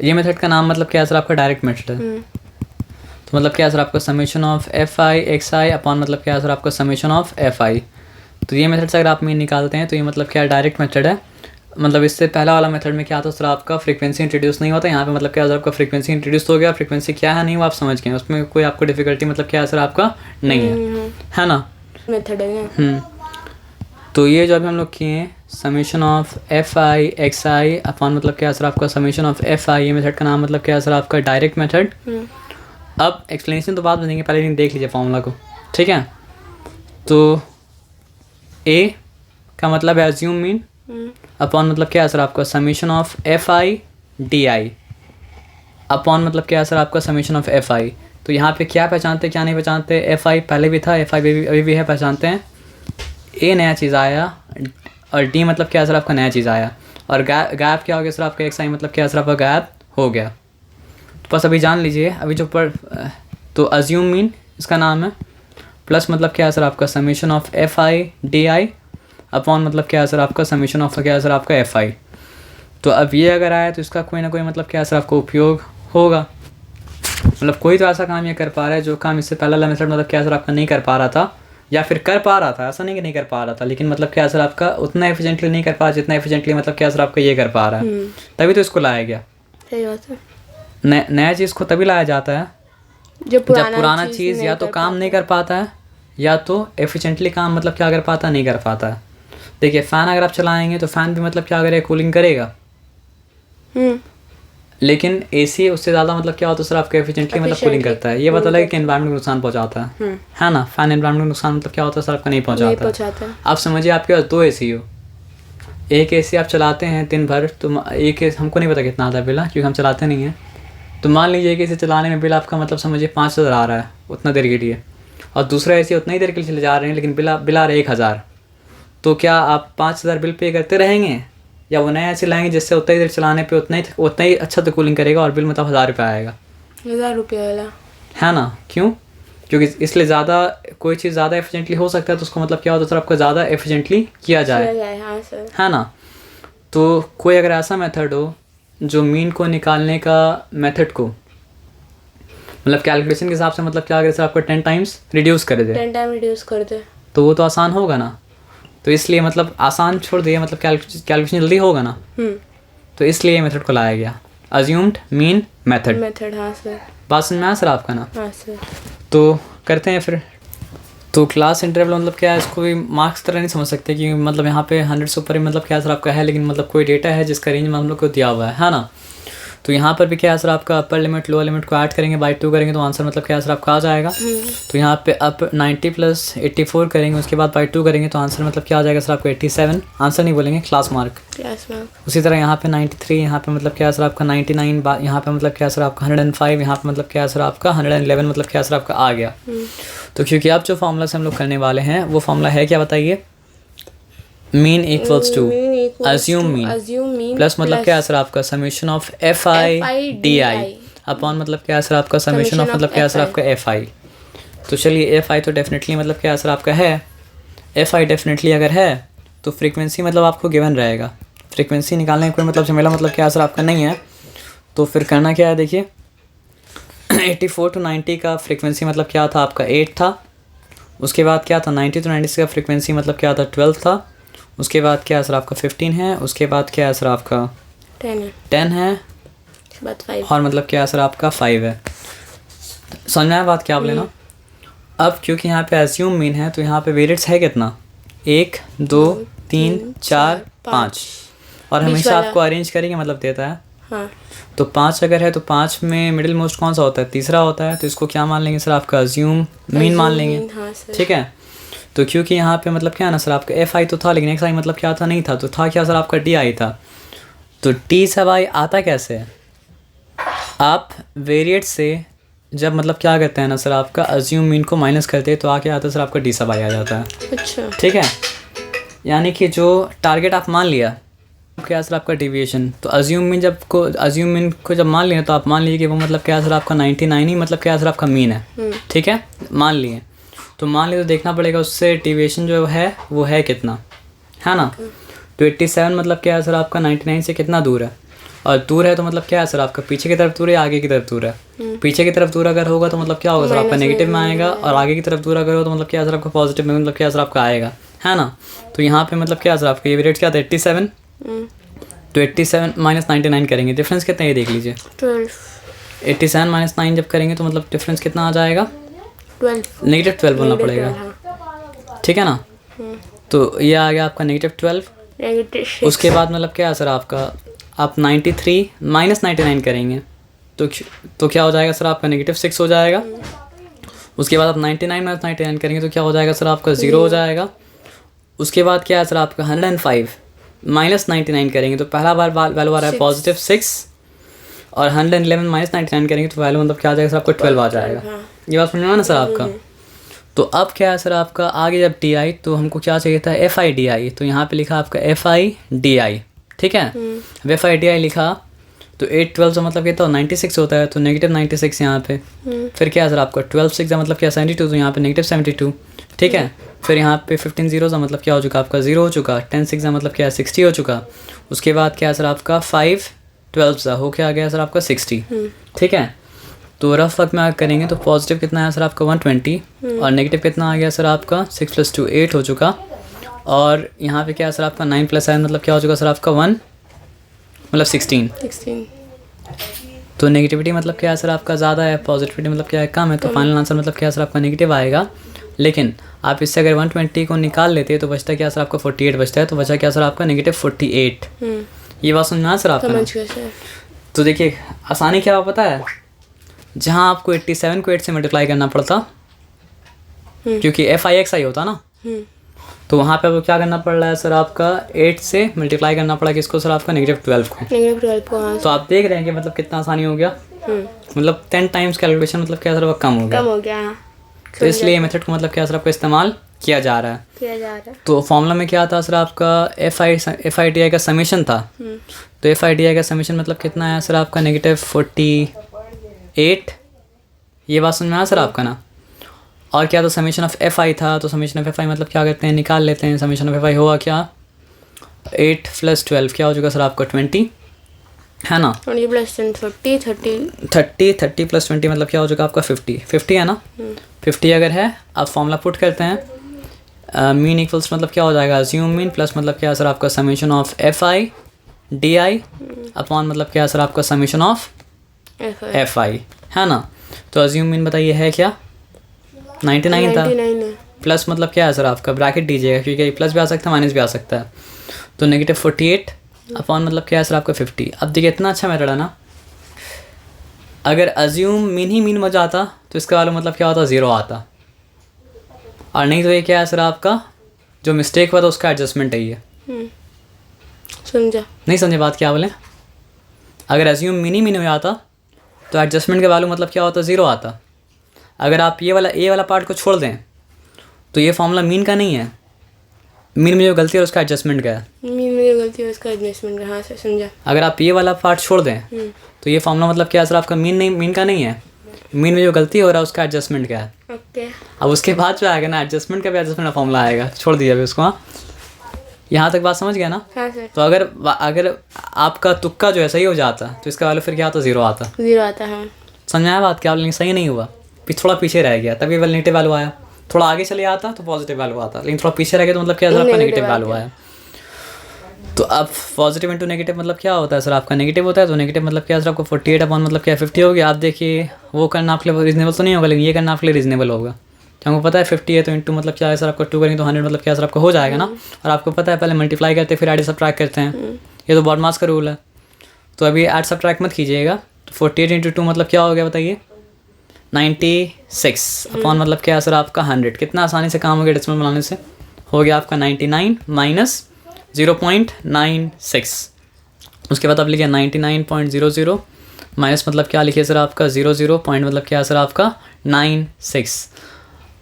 Speaker 1: ये मेथड का नाम मतलब क्या है सर आपका डायरेक्ट मेथड है। तो मतलब क्या है सर आपका समेशन ऑफ FI/XI अपॉन मतलब क्या है सर आपका समेशन ऑफ FI। तो ये मेथड से अगर आप मीन निकालते हैं तो ये मतलब क्या डायरेक्ट मेथड है। मतलब इससे पहला वाला मेथड में क्या था सर आपका फ्रीक्वेंसी इंट्रोड्यूस नहीं होता, यहाँ पे मतलब क्या है सर आपका फ्रीक्वेंसी इंट्रोड्यूस हो गया, फ्रीक्वेंसी क्या है नहीं वो आप समझ गए, उसमें कोई आपको डिफिकल्टी मतलब क्या है सर आपका नहीं है ना,
Speaker 2: मेथड है।
Speaker 1: तो ये जो अभी हम लोग किए समेशन ऑफ FI/XI अपॉन मतलब क्या है सर आपका समेशन ऑफ FI, ये मेथड का नाम मतलब क्या है सर आपका डायरेक्ट मेथड। अब एक्सप्लेनेशन तो बाद में देंगे, पहले देख लीजिए फॉर्मूला को, ठीक है। तो A का मतलब है अज्यूम मीन अपॉन मतलब क्या है सर आपका समेशन ऑफ FI/DI अपॉन मतलब क्या है सर आपका समेशन ऑफ FI। तो यहाँ पे क्या पहचानते क्या नहीं पहचानते, FI पहले भी था, FI अभी भी है, पहचानते हैं। A नया चीज़ आया और D मतलब क्या है सर आपका नया चीज़ आया, और गैप क्या हो गया सर आपका XI मतलब क्या है सर आपका गैप हो गया। तो बस अभी जान लीजिए अभी जो तो अज्यूम मीन इसका नाम है, प्लस मतलब क्या है सर आपका समेशन ऑफ FI/DI अपॉन मतलब क्या है सर आपका समेशन ऑफ क्या है सर आपका FI। तो अब ये अगर आया तो इसका कोई ना कोई मतलब क्या है सर आपको उपयोग होगा, मतलब कोई तो ऐसा काम ये कर पा रहा है जो काम इससे पहला वाला मेथड मतलब क्या है सर आपका नहीं कर पा रहा था, या फिर कर पा रहा था, ऐसा नहीं कि नहीं कर पा रहा था, लेकिन मतलब क्या सर आपका उतना एफिशिएंटली नहीं कर पा रहा जितना एफिशिएंटली मतलब क्या सर आपका ये कर पा रहा है, तभी तो इसको लाया गया।
Speaker 2: सही बात है।
Speaker 1: नया चीज़ को तभी लाया जाता है जब पुराना चीज़ या तो काम नहीं कर पाता है या तो एफिशिएंटली काम मतलब क्या कर पाता, नहीं कर पाता है। देखिए फ़ैन अगर आप चलाएंगे तो फ़ैन भी मतलब क्या करेगा, कूलिंग करेगा, लेकिन एसी उससे ज़्यादा मतलब क्या होता है सर आपका एफिशिएंटली मतलब कूलिंग करता है। ये पता लगे कि एनवायरनमेंट को नुकसान पहुंचाता है ना। फ़ैन एनवायरनमेंट को नुकसान मतलब क्या होता है सर आपका नहीं पहुंचाता है। आप समझिए आपके पास 2 एसी हो, एक एसी आप चलाते हैं दिन भर, तो एक हमको नहीं पता कितना आता है बिल, क्योंकि हम चलाते नहीं हैं। तो मान लीजिए एक एसी चलाने में बिल आपका मतलब समझिए 5,000 आ रहा है उतना देर के लिए, और दूसरा एसी उतना ही देर के लिए चले जा रहे हैं, लेकिन बिल आ रहा है 1,000। तो क्या आप 5,000 बिल पे करते रहेंगे, या वो नया एसी लाएंगे जिससे उतना ही देर चलाने पे उतना ही अच्छा तो कूलिंग करेगा और बिल मतलब 1,000 रुपये आएगा,
Speaker 2: 1,000 रुपये वाला, है
Speaker 1: ना। क्यों? क्योंकि इसलिए ज़्यादा कोई चीज़ ज़्यादा एफिशिएंटली हो सकता है तो उसको मतलब क्या होता है सर आपका ज़्यादा एफिशिएंटली किया जाए,
Speaker 2: हाँ सर,
Speaker 1: है ना। तो कोई अगर ऐसा मेथड हो जो मीन को निकालने का मेथड को मतलब कैलकुलेशन के हिसाब से मतलब क्या करे सर आपको 10 टाइम्स रिड्यूस कर दे,
Speaker 2: 10 टाइम रिड्यूस कर दे,
Speaker 1: तो वो तो आसान होगा ना। तो इसलिए मतलब आसान छोड़ दिए, मतलब कैलकुलेशन जल्दी होगा ना, तो इसलिए ये मेथड को लाया गया, अज्यूम्ड मीन मेथड।
Speaker 2: हाँ सर,
Speaker 1: बात समझ में आया सर आपका ना।
Speaker 2: हाँ सर।
Speaker 1: तो करते हैं फिर। तो क्लास इंटरवल मतलब क्या है, इसको भी मार्क्स तरह नहीं समझ सकते, क्योंकि मतलब यहाँ पे 100 से ऊपर ही मतलब क्या सर आपका है, लेकिन मतलब कोई डेटा है जिसका रेंज में हम लोग को दिया हुआ है ना। तो यहाँ पर भी क्या है सर आपका अपर लिमिट लोअर लिमिट को ऐड करेंगे, बाई 2 करेंगे तो आंसर मतलब क्या सर आपका आ जाएगा। तो यहाँ पे अप 90 + 84 करेंगे, उसके बाद बाई 2 करेंगे तो आंसर मतलब क्या आ जाएगा सर आपका 87। आंसर नहीं बोलेंगे, क्लास मार्क। उसी तरह यहाँ पे 93, यहाँ पे मतलब क्या सर आपका 99, यहाँ पे मतलब क्या सर आपका 105, यहाँ पे मतलब क्या सर आपका 111 मतलब क्या सर आपका आ गया। तो क्योंकि अब जो फॉर्मूला से हम लोग करने वाले हैं वो फॉर्मूला है क्या बताइए, mean equals to assume mean plus मतलब क्या है सर आपका समेशन ऑफ FI/DI अपॉन मतलब क्या है सर आपका समेशन ऑफ मतलब क्या है सर आपका FI। तो चलिए FI तो डेफिनेटली मतलब क्या है सर आपका है, FI डेफिनेटली अगर है तो फ्रीक्वेंसी मतलब आपको गिवन रहेगा। फ्रीक्वेंसी निकालने का कोई मतलब झमेला मतलब क्या है सर आपका नहीं है। तो फिर करना क्या है, देखिए 84 to 90 का फ्रीक्वेंसी मतलब क्या था आपका 8 था, उसके बाद क्या था 90 to 96 का फ्रीक्वेंसी मतलब क्या था 12 था, उसके बाद क्या है सर आपका 15 है, उसके बाद क्या है सर आपका 10 है,
Speaker 2: बाद 5
Speaker 1: और मतलब क्या है सर आपका 5 है। समझ में आया बात क्या आप लेना। अब क्योंकि यहाँ पे एज्यूम मीन है तो यहाँ पे वेरिएट्स है कितना, 1 2 3 4 5, और हमेशा आपको अरेंज करेंगे मतलब देता है।
Speaker 2: हाँ।
Speaker 1: तो 5 अगर है तो 5 में मिडिल मोस्ट कौन सा होता है, तीसरा होता है, तो इसको क्या मान लेंगे सर आपका अज्यूम मीन मान लेंगे।
Speaker 2: हाँ,
Speaker 1: ठीक है। तो क्योंकि यहाँ पे मतलब क्या है ना सर आपका FI तो था, लेकिन XI मतलब क्या था, नहीं था, तो था क्या सर आपका DI था। तो T सब I आता कैसे, आप वेरिएट से जब मतलब क्या करते हैं ना सर आपका अज्यूम मीन को माइनस करते हैं तो आके आता है सर आपका D सब I आ जाता है।
Speaker 2: अच्छा,
Speaker 1: ठीक है। यानी कि जो टारगेट आप मान लिया क्या सर आपका डिविएशन, तो अज्यूम मीन को जब मान लिया तो आप मान लीजिए कि वो मतलब क्या सर आपका 99 ही मतलब क्या सर आपका मीन है। ठीक है, मान लिए तो मान लिए तो देखना पड़ेगा उससे डिविएशन जो है वो है कितना, है ना। तो 87 मतलब क्या है सर आपका 99 से कितना दूर है, और दूर है तो मतलब क्या है सर आपका पीछे की तरफ दूर है, आगे की तरफ दूर है। पीछे की तरफ दूर अगर होगा तो मतलब क्या होगा सर आपका नेगेटिव में आएगा, और आगे की तरफ दूर अगर हो तो मतलब क्या सर आपका पॉजिटिव में मतलब क्या सर आपका आएगा, है ना। तो यहाँ पे मतलब क्या सर आपका ये रेट क्या था 87, तो 87 - 99 करेंगे, डिफरेंस कितना ये देख लीजिए
Speaker 2: 12।
Speaker 1: 87 - 9 जब करेंगे तो मतलब डिफरेंस कितना आ जाएगा,
Speaker 2: 12
Speaker 1: -12 बोलना पड़ेगा। ठीक है ना। तो ये आ गया आपका -12। उसके बाद मतलब क्या है सर आपका आप 93 - 99 करेंगे तो क्या हो जाएगा सर आपका -6 हो जाएगा। उसके बाद आप 99 - 99 करेंगे तो क्या हो जाएगा सर आपका 0 हो जाएगा। उसके बाद क्या है सर आपका 105 - 99 करेंगे तो पहला बार वैल्यू आ रहा है +6, और 111 - 99 करेंगे तो वैल्यू मतलब क्या आ जाएगा सर आपको 12 आ जाएगा। ये बात समझ में ना सर आपका। तो अब क्या है सर आपका आगे जब DI तो हमको क्या चाहिए था FI/DI, तो यहाँ पे लिखा आपका FI/DI। ठीक है, FI/DI लिखा तो 8 12 का मतलब क्या था 96 होता है, तो -96 यहाँ पे। फिर क्या है सर आपका 12 6 का मतलब क्या 72, तो यहाँ पे -72। ठीक है। फिर यहाँ पे 15 0 का मतलब क्या हो चुका आपका 0 हो चुका, 10 6 का मतलब क्या है 60 हो चुका। उसके बाद क्या है सर आपका 5 12 सा हो क्या आ गया सर आपका 60। ठीक है। तो रफ वर्क में आगे करेंगे तो पॉजिटिव कितना है सर आपका 120, और नेगेटिव कितना आ गया सर आपका 6 + 2 8 हो चुका। और यहाँ पे क्या है सर आपका 9 + 7 मतलब क्या हो चुका सर आपका 1 मतलब 16। तो नेगेटिविटी मतलब क्या है सर आपका ज़्यादा है, पॉजिटिविटी मतलब क्या है कम है, तो फाइनल आंसर मतलब क्या है सर आपका नेगेटिव आएगा। लेकिन आप इससे अगर 120 को निकाल लेते तो बचता क्या सर आपका 48 बचता है, तो बचा क्या सर आपका -48। ये बात समझ में आया सर आपका?
Speaker 2: समझ गया सर।
Speaker 1: तो देखिए आसानी क्या पता है, जहाँ आपको 87 को 8 से मल्टीप्लाई करना पड़ता क्योंकि FI होता ना, तो वहाँ पे आपको क्या करना पड़ रहा है सर आपका 8 से मल्टीप्लाई करना पड़ा किसको सर आपका -12 को।
Speaker 2: -12 को, हाँ।
Speaker 1: तो आप देख रहे हैं कि मतलब कितना आसानी हो गया, मतलब 10 टाइम्स कैलकुलेशन मतलब क्या सर कम हो गया।
Speaker 2: कम हो गया, हाँ।
Speaker 1: तो इसलिए मेथड को मतलब क्या सर आपका इस्तेमाल किया जा रहा है। तो फॉर्मूला में क्या था सर आपका FI/DI का समेशन था, तो FI/DI का समेशन मतलब कितना आया सर आपका -48। ये बात समझ में आया सर आपका ना। और क्या, तो समेशन ऑफ FI था, तो समेशन ऑफ FI मतलब क्या करते हैं, निकाल लेते हैं। समेशन ऑफ FI होगा क्या, 8 + 12 क्या हो चुका सर आपका 20, है ना।
Speaker 2: 20 + 10 40
Speaker 1: 30 + 20 मतलब क्या हो चुका आपका 50 है ना। 50 अगर है, आप फॉर्मूला पुट करते हैं, मीन इक्वल्स मतलब क्या हो जाएगा, अज्यूम मीन प्लस मतलब क्या सर आपका समेशन ऑफ FI/DI अपॉन मतलब क्या सर आपका समेशन ऑफ FI, है ना। तो अज्यूम मीन बताइए है क्या, 99 था, प्लस मतलब क्या है सर आपका ब्रैकेट दीजिएगा क्योंकि प्लस भी आ सकता है माइनस भी आ सकता है, तो -48 अपॉन मतलब क्या है सर आपका 50। अब देखिए इतना अच्छा मेथड है ना, अगर अज्यूम मीन ही मीन में जाता तो इसका वाला मतलब क्या होता, 0 आता, और नहीं तो ये क्या है सर आपका जो मिस्टेक हुआ था उसका एडजस्टमेंट है ये।
Speaker 2: समझा? नहीं
Speaker 1: समझे बात क्या बोले, अगर अज्यूम मीन ही मीन हो जाता तो एडजस्टमेंट के वैल्यू मतलब क्या होता, 0 आता। अगर आप ये वाला पार्ट को छोड़ दें तो ये फॉर्मूला मीन का नहीं है, मीन में जो गलती है उसका एडजस्टमेंट का है।
Speaker 2: मीन में जो गलती है उसका एडजस्टमेंट का, हाँ सर समझा।
Speaker 1: अगर आप ये वाला पार्ट छोड़ दें तो ये फॉर्मूला मतलब क्या है सर आपका मीन का नहीं है, मीन में जो गलती हो रहा है उसका एडजस्टमेंट का है।
Speaker 2: ओके।
Speaker 1: अब उसके बाद जो आएगा ना एडजस्टमेंट का भी एडजस्टमेंट का फॉर्मूला आएगा, छोड़ दीजिए अभी उसको। हाँ, यहाँ तक बात समझ गया ना।
Speaker 2: हाँ सर।
Speaker 1: तो अगर आपका तुक्का जो है सही हो जाता तो इसका वैल्यू फिर क्या आता, 0 आता।
Speaker 2: 0 आता है।
Speaker 1: समझ आया बात क्या, लेकिन सही नहीं हुआ, थोड़ा पीछे रह गया तभी नेगेटिव वैल्यू आया, थोड़ा आगे चले आता तो पॉजिटिव वैल्यू आता, लेकिन थोड़ा पीछे रह गया तो मतलब क्या सर आपका नेगेटिव वैल्यू आया। तो अब पॉजिटिव इंटू नेगेटिव मतलब क्या होता है सर आपका नेगेटिव होता है, तो नेगेटिव मतलब क्या सर आपको 48 अपॉन मतलब क्या 50 हो गया। आप देखिए वो करना आपके लिए रीजनेबल तो नहीं होगा, लेकिन ये करना आपके लिए रीजनेबल होगा, क्योंकि पता है 50 है तो इंटू मतलब क्या है सर आपको 2 करेंगे तो 100 मतलब क्या सर आपको हो जाएगा ना। और आपको पता है पहले मल्टीप्लाई करते फिर ऐड सब्ट्रैक्ट करते हैं, ये तो बॉडमास का रूल है। तो अभी ऐड सब्ट्रैक्ट मत कीजिएगा, तो 48 × 2 मतलब क्या हो गया बताइए, 96 अपॉन मतलब क्या है सर आपका 100। कितना आसानी से काम हो गया डेसिमल बनाने से, हो गया आपका 99 माइनस 0.96। उसके बाद आप लिखिए 99.00 माइनस मतलब क्या लिखिए सर आपका 00 पॉइंट मतलब क्या है सर आपका 96।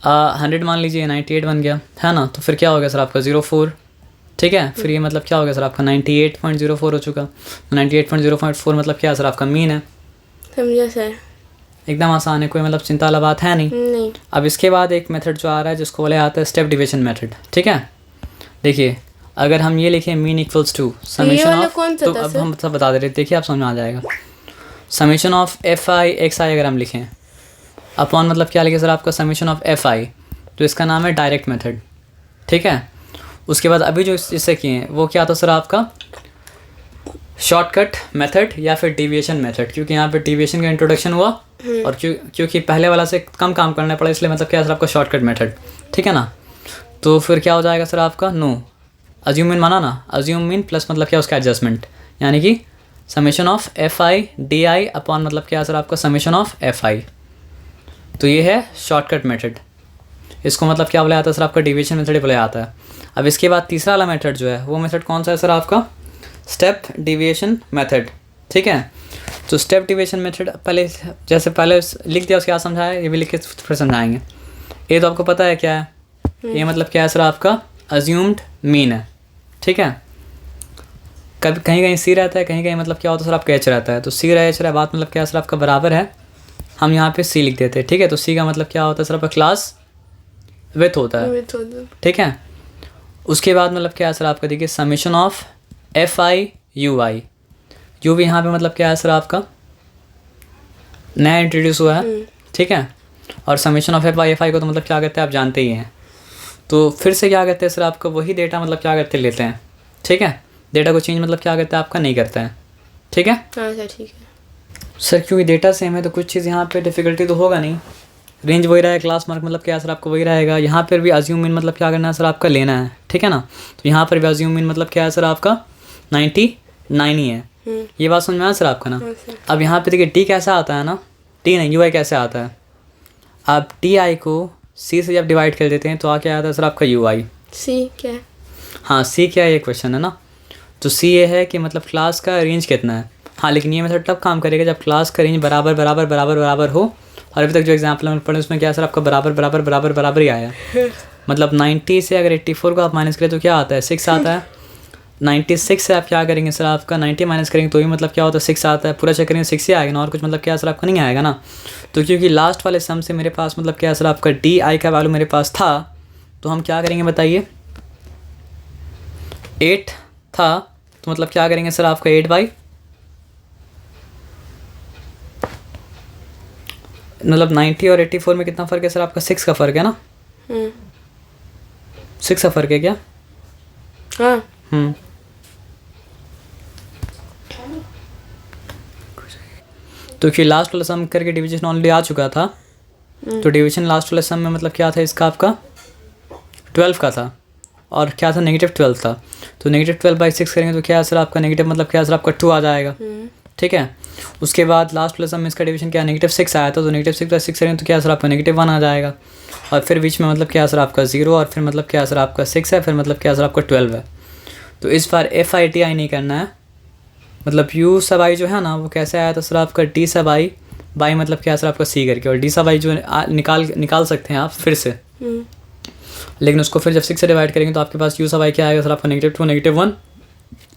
Speaker 1: 100 मान लीजिए 98 बन गया, है ना। तो फिर क्या हो गया सर आपका 04, ठीक है। फिर ये मतलब क्या हो गया सर आपका 98.04 हो चुका, 98.04 मतलब क्या है सर आपका मीन है।
Speaker 2: समझा सर,
Speaker 1: एकदम आसान है, कोई मतलब चिंता वाला बात है नहीं। अब इसके बाद एक मेथड जो आ रहा है जिसको बोला जाता है स्टेप डिवीजन मेथड, ठीक है। देखिए अगर हम ये लिखें mean equals to summation of, तो अब हम सब बता दे रहे, देखिए आप समझ में आ जाएगा। समेशन ऑफ FI/XI अगर हम लिखें अपॉन मतलब क्या लिखे सर आपका समेशन ऑफ FI, तो इसका नाम है डायरेक्ट मेथड, ठीक है। उसके बाद अभी जो इससे किए हैं वो क्या था सर आपका शॉर्टकट मेथड या फिर डेविएशन मेथड, क्योंकि यहाँ पे डेविएशन का इंट्रोडक्शन हुआ और क्योंकि पहले वाला से कम काम करना पड़ा, इसलिए मतलब क्या सर आपका शॉर्टकट मेथड, ठीक है ना। तो फिर क्या हो जाएगा सर आपका अज्यूम मीन माना ना, अज्यूम मीन प्लस मतलब क्या उसका एडजस्टमेंट, यानी कि समेशन ऑफ FI/DI अपॉन मतलब क्या सर आपका समेशन ऑफ FI। तो ये है शॉर्टकट मेथड, इसको मतलब क्या बोला जाता है सर आपका डेविएशन मेथड बोला जाता है। अब इसके बाद तीसरा वाला मेथड जो है वो मेथड कौन सा है सर आपका स्टेप डिविएशन मेथड, ठीक है। तो स्टेप डिविएशन मेथड पहले लिख दिया, उसके बाद समझाया, ये भी लिख के फिर समझाएंगे। ये तो आपको पता है क्या है, ये मतलब क्या है सर आपका अज्यूम्ड मीन है, ठीक है। कभी कहीं कहीं सी रहता है, कहीं कहीं मतलब क्या होता है सर आपका एच रहता है, तो सी रहा एच रहा बात मतलब क्या सर आपका बराबर है, हम यहाँ पे सी लिख देते हैं, ठीक है। तो सी का मतलब क्या होता है सर आपका क्लास विथ होता है, ठीक है। उसके बाद मतलब क्या है सर आपका देखिए समेशन ऑफ FI/UI, जो भी यहाँ पे मतलब क्या है सर आपका नया इंट्रोड्यूस हुआ है, ठीक है। और समेशन ऑफ FI को तो मतलब क्या करते हैं आप जानते ही हैं। तो फिर से क्या करते हैं सर आपका वही डेटा मतलब क्या करते लेते हैं, ठीक है। डेटा को चेंज मतलब क्या करते हैं आपका नहीं करते हैं, ठीक है।
Speaker 2: हाँ सर ठीक है
Speaker 1: सर क्योंकि डेटा सेम है तो कुछ चीज़ यहाँ पे डिफ़िकल्टी तो होगा नहीं, रेंज वही रहेगा, क्लास मार्क मतलब क्या सर आपका वही रहेगा। यहाँ पर भी अज्यूम मीन मतलब क्या करना है सर आपका लेना है, ठीक है ना। तो यहाँ पर भी अज्यूम मीन मतलब क्या है सर आपका 99 ही है। ये बात समझ में आया सर आपका ना। अब यहाँ पे देखिए टी कैसा आता है ना, टी नहीं यूआई कैसे आता है। अब टी आई को सी से जब डिवाइड कर देते हैं तो क्या आता है सर आपका यूआई।
Speaker 2: सी क्या है?
Speaker 1: हाँ सी क्या है ये क्वेश्चन है ना। तो सी ये है कि मतलब क्लास का रेंज कितना है। हाँ लेकिन ये मेथड तब काम करेगा जब क्लास का रेंज बराबर बराबर बराबर बराबर हो। और अभी तक जो एग्जाम्पल हम पढ़े उसमें क्या है सर आपका बराबर बराबर बराबर बराबर ही आया। मतलब 90 से अगर 84 को आप माइनस करें तो क्या आता है 6 आता है। 96 से आप क्या करेंगे सर आपका 90 माइनस करेंगे तो भी मतलब क्या होता है 6 आता है। पूरा चेक करेंगे 6 ही आएगा ना, और कुछ मतलब क्या सर आपका नहीं आएगा ना। तो क्योंकि लास्ट वाले सम से मेरे पास मतलब क्या सर आपका डी आई का वैल्यू मेरे पास था, तो हम क्या करेंगे बताइए 8 था, तो मतलब क्या करेंगे सर आपका 8/, मतलब 90 और 84 में कितना फ़र्क है सर आपका 6 का फ़र्क है ना। 6 का फ़र्क है क्या?
Speaker 2: हाँ।
Speaker 1: तो कि लास्ट वाला सम करके डिवीजन ऑलरेडी आ चुका था, तो डिवीजन लास्ट वाले सम में मतलब क्या था इसका आपका 12 का था, और क्या था -12 था। तो -12/6 करेंगे तो क्या है सर आपका नेगेटिव मतलब क्या है सर आपका 2 आ जाएगा, ठीक है। उसके बाद लास्ट वाले सम में इसका डिवीजन क्या -6 आया था, तो -6/6 करेंगे तो क्या सर आपका -1 आ जाएगा। और फिर बीच में मतलब क्या सर आपका 0, और फिर मतलब क्या सर आपका 6 है, फिर मतलब क्या सर आपका 12 है। तो इस बार FITI नहीं करना है, मतलब U सब I जो है ना वो कैसे आया था सर आपका D सब I बाई मतलब क्या सर आपका C करके, और D सब I जो निकाल सकते हैं आप फिर से, लेकिन उसको फिर जब 6 से डिवाइड करेंगे तो आपके पास U सब I क्या आएगा सर आपका -2 -1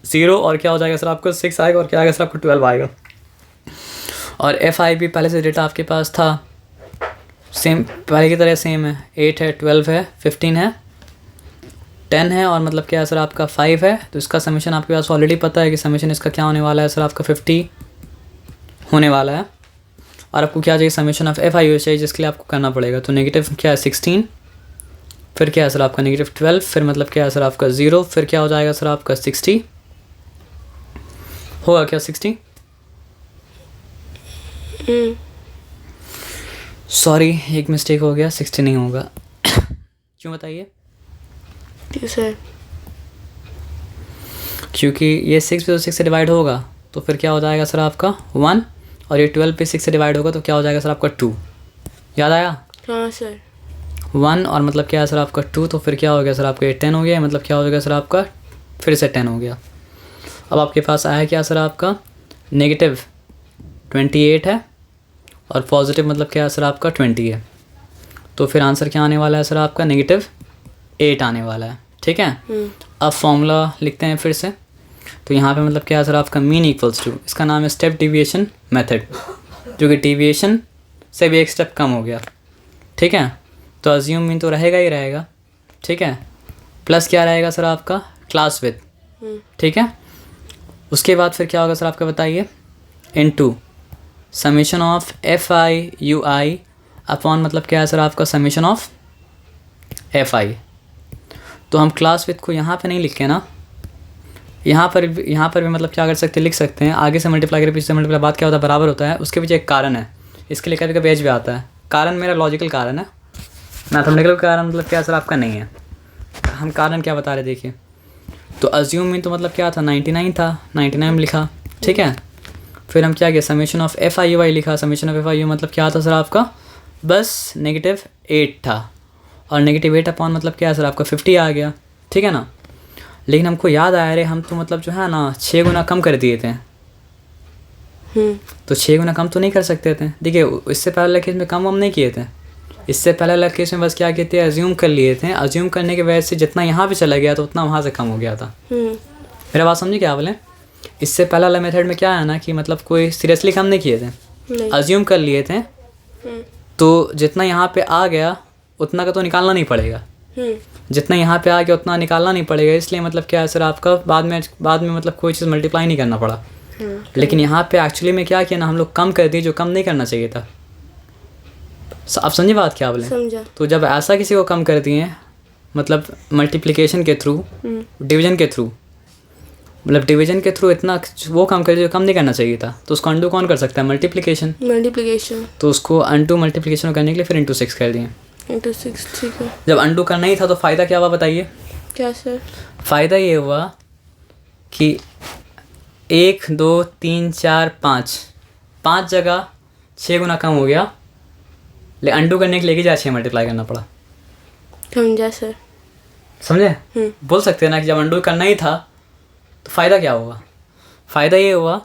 Speaker 1: 0, और क्या हो जाएगा सर आपका 6 आएगा, और क्या आएगा सर आपका 12 आएगा। और FI भी पहले से डेटा आपके पास था, सेम पहले की तरह सेम है, 8 है 12 है 15 है 10 है, और मतलब क्या है सर आपका 5 है। तो इसका समीशन आपके पास ऑलरेडी पता है कि समीशन इसका क्या होने वाला है सर आपका 50 होने वाला है। और आपको क्या चाहिए समीशन ऑफ FI चाहिए, जिसके लिए आपको करना पड़ेगा। तो नेगेटिव क्या है 16, फिर क्या है सर आपका -12, फिर मतलब क्या है सर आपका 0, फिर क्या हो जाएगा सर आपका 60 होगा क्या 60, सॉरी एक मिस्टेक हो गया 60 नहीं होगा। क्यों बताइए? क्योंकि ये 6 पे तो 6 से डिवाइड होगा तो फिर क्या हो जाएगा सर आपका 1, और ये 12 पे 6 से डिवाइड होगा तो क्या हो जाएगा सर आपका 2। याद आया?
Speaker 2: हाँ सर।
Speaker 1: 1 और मतलब क्या है सर आपका 2, तो फिर क्या हो गया सर आपका 10 हो गया, मतलब क्या हो गया सर आपका फिर से 10 हो गया। अब आपके पास आया क्या सर आपका -28 है, और पॉजिटिव मतलब क्या है सर आपका 20 है। तो फिर आंसर क्या आने वाला है सर आपका -8 आने वाला है, ठीक है। अब फॉर्मूला लिखते हैं फिर से। तो यहाँ पे मतलब क्या है सर आपका मीन इक्वल्स टू, इसका नाम है स्टेप डिविएशन मेथड, जो कि डिविएशन से भी एक स्टेप कम हो गया, ठीक है। तो अज्यूम मीन तो रहेगा ही रहेगा, ठीक है, प्लस क्या रहेगा सर आपका क्लास विद, ठीक है। उसके बाद फिर क्या होगा सर आपका बताइए, into summation of FI/UI upon मतलब क्या है सर आपका समीशन ऑफ FI। तो हम क्लास विद को यहाँ पे नहीं लिख के ना, यहाँ पर भी मतलब क्या कर सकते हैं, लिख सकते हैं। आगे से मल्टीप्लाई करें पीछे से मल्टीप्लाई, बात क्या होता है बराबर होता है। उसके पीछे एक कारण है, इसके लिए कभी कभी एज भी आता है। कारण मेरा लॉजिकल कारण है, मैथमेटिकल कारण मतलब क्या सर आपका नहीं है। हम कारण क्या बता रहे देखिए। तो अज्यूम मीन तो मतलब क्या था 99 था, 99 में लिखा, ठीक है। फिर हम क्या किया समीशन ऑफ FI/UI लिखा। समीशन ऑफ FI/UI मतलब क्या था सर आपका बस -8 था, और -8 अपॉन मतलब क्या है सर आपका 50 आ गया, ठीक है ना। लेकिन हमको याद आया, अरे हम तो मतलब जो है ना 6 गुना कम कर दिए थे। तो 6 गुना कम तो नहीं कर सकते थे। देखिए इससे पहले केस में कम हम नहीं किए थे, इससे पहले वाला केस में बस क्या किए थे, अज्यूम कर लिए थे। अज्यूम करने की वजह से जितना यहाँ पे चला गया तो उतना वहाँ से कम हो गया था। मेरा बात समझिए क्या बोले। इससे पहले वाला मेथड में क्या है ना कि मतलब कोई सीरियसली कम नहीं किए थे, अज्यूम कर लिए थे। तो जितना यहाँ पे आ गया उतना का तो निकालना नहीं पड़ेगा, जितना यहाँ पे आ गया उतना निकालना नहीं पड़ेगा। इसलिए मतलब क्या है सर आपका बाद में मतलब कोई चीज़ मल्टीप्लाई नहीं करना पड़ा। लेकिन यहाँ पे एक्चुअली में क्या किया ना, हम लोग कम कर दिए जो कम नहीं करना चाहिए था। आप समझे बात क्या बोले।
Speaker 2: समझा।
Speaker 1: तो जब ऐसा किसी को कम कर दिए मतलब मल्टीप्लिकेशन के थ्रू, डिवीजन के थ्रू, मतलब डिवीजन के थ्रू इतना वो काम कर जो कम नहीं करना चाहिए था, तो उसको अंडू कौन कर सकता है? मल्टीप्लिकेशन। तो उसको अंडू मल्टीप्लिकेशन करने के लिए फिर इंटू 6 कर दिए।
Speaker 2: इंटू 6, ठीक है।
Speaker 1: जब अंडू करना ही था तो फ़ायदा क्या हुआ बताइए?
Speaker 2: क्या सर?
Speaker 1: फ़ायदा ये हुआ कि 1 2 3 4 5 जगह 6 गुना कम हो गया, लेकिन अंडू करने के लिए क्या 6 मल्टीप्लाई करना पड़ा।
Speaker 2: समझा सर।
Speaker 1: समझे? बोल सकते हैं ना कि जब अंडू करना ही था तो फ़ायदा क्या हुआ? फ़ायदा ये हुआ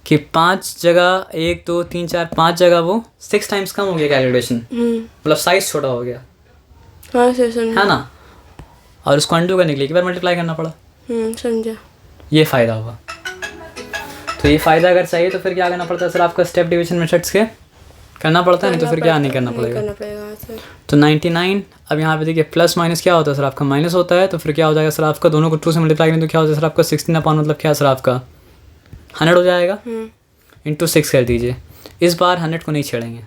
Speaker 1: कि 5 जगह 1 2 3 4 5 जगह वो 6 टाइम्स कम हो गया कैलकुलेशन, मतलब साइज छोटा हो गया।
Speaker 2: हाँ सर, समझा।
Speaker 1: है ना? और उसको अंडू करने के लिए एक बार मल्टीप्लाई करना पड़ा।
Speaker 2: समझा।
Speaker 1: ये फ़ायदा हुआ। तो ये फ़ायदा अगर चाहिए तो फिर क्या करना पड़ता है सर? आपका स्टेप डिवीजन मेथड्स के करना पड़ता है, नहीं तो फिर क्या नहीं करना पड़ेगा।
Speaker 2: सर।
Speaker 1: तो 99, अब यहाँ पे देखिए प्लस माइनस क्या होता है सर? आपका माइनस होता है, तो फिर क्या हो जाएगा सर? आपका दोनों को 2 से मल्टीप्लाई करें तो क्या हो जाएगा सर? आपका 16 अपॉन मतलब क्या सर? आपका 100 हो जाएगा। इंटू 6 कर दीजिए। इस बार 100 को नहीं छेड़ेंगे,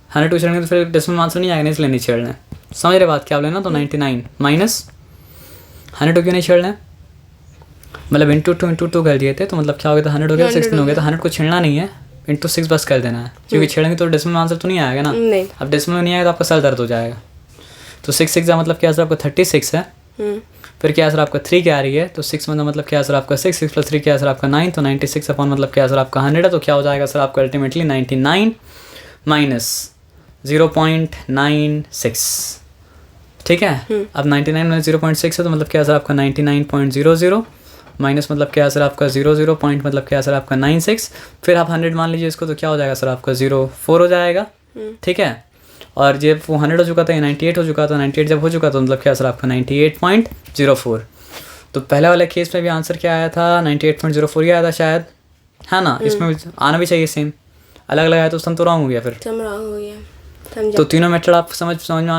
Speaker 1: 100 को छेड़ेंगे तो फिर डेसिमल आंसर नहीं आएगा, इसलिए नहीं छेड़ना है। समझ रहे बात क्या बोले ना? तो 99 माइनस 100 क्यों नहीं छेड़ना है? मतलब इंटू 2 कर दिए थे, तो मतलब क्या हो गया था? 100 हो गया, 16 हो गया, तो 100 को छेड़ना नहीं है, इंटू 6 बस कर देना है, क्योंकि छेड़ेंगे तो डेसिमल आंसर तो नहीं आएगा ना।
Speaker 2: नहीं।
Speaker 1: अब डेसिमल नहीं आएगा तो आपका सर दर्द हो जाएगा। तो 6 का मतलब क्या सर? आपका 36 है। फिर क्या सर? आपका 3 क्या आ रही है? तो 6 मतलब क्या सर? आपका 6 + 3 क्या सर? आपका 9। तो 96 अपॉन मतलब क्या सर? आपका 100 है। तो क्या हो जाएगा सर? आपका अल्टीमेटली 99 माइनस 0.96। ठीक है। अब 99 माइनस 0.6 है, तो मतलब क्या सर? आपका 99.00 माइनस मतलब क्या सर? आपका 00 पॉइंट मतलब क्या सर? आपका 96। फिर आप 100 मान लीजिए इसको, तो क्या हो जाएगा सर? आपका 04 हो जाएगा। ठीक है। और जब वो 100 हो चुका था, 98 हो चुका था, 98 जब हो चुका तो मतलब क्या सर? आपका 98.04। तो पहले वाले केस में भी आंसर क्या आया था? 98.04 ही आया था शायद, है ना? इसमें भी आना भी चाहिए सेम। अलग अलग आया तो सब तो रॉन्ग हो गया फिर।
Speaker 2: समझा।
Speaker 1: तो तीनों मेथड आप समझ में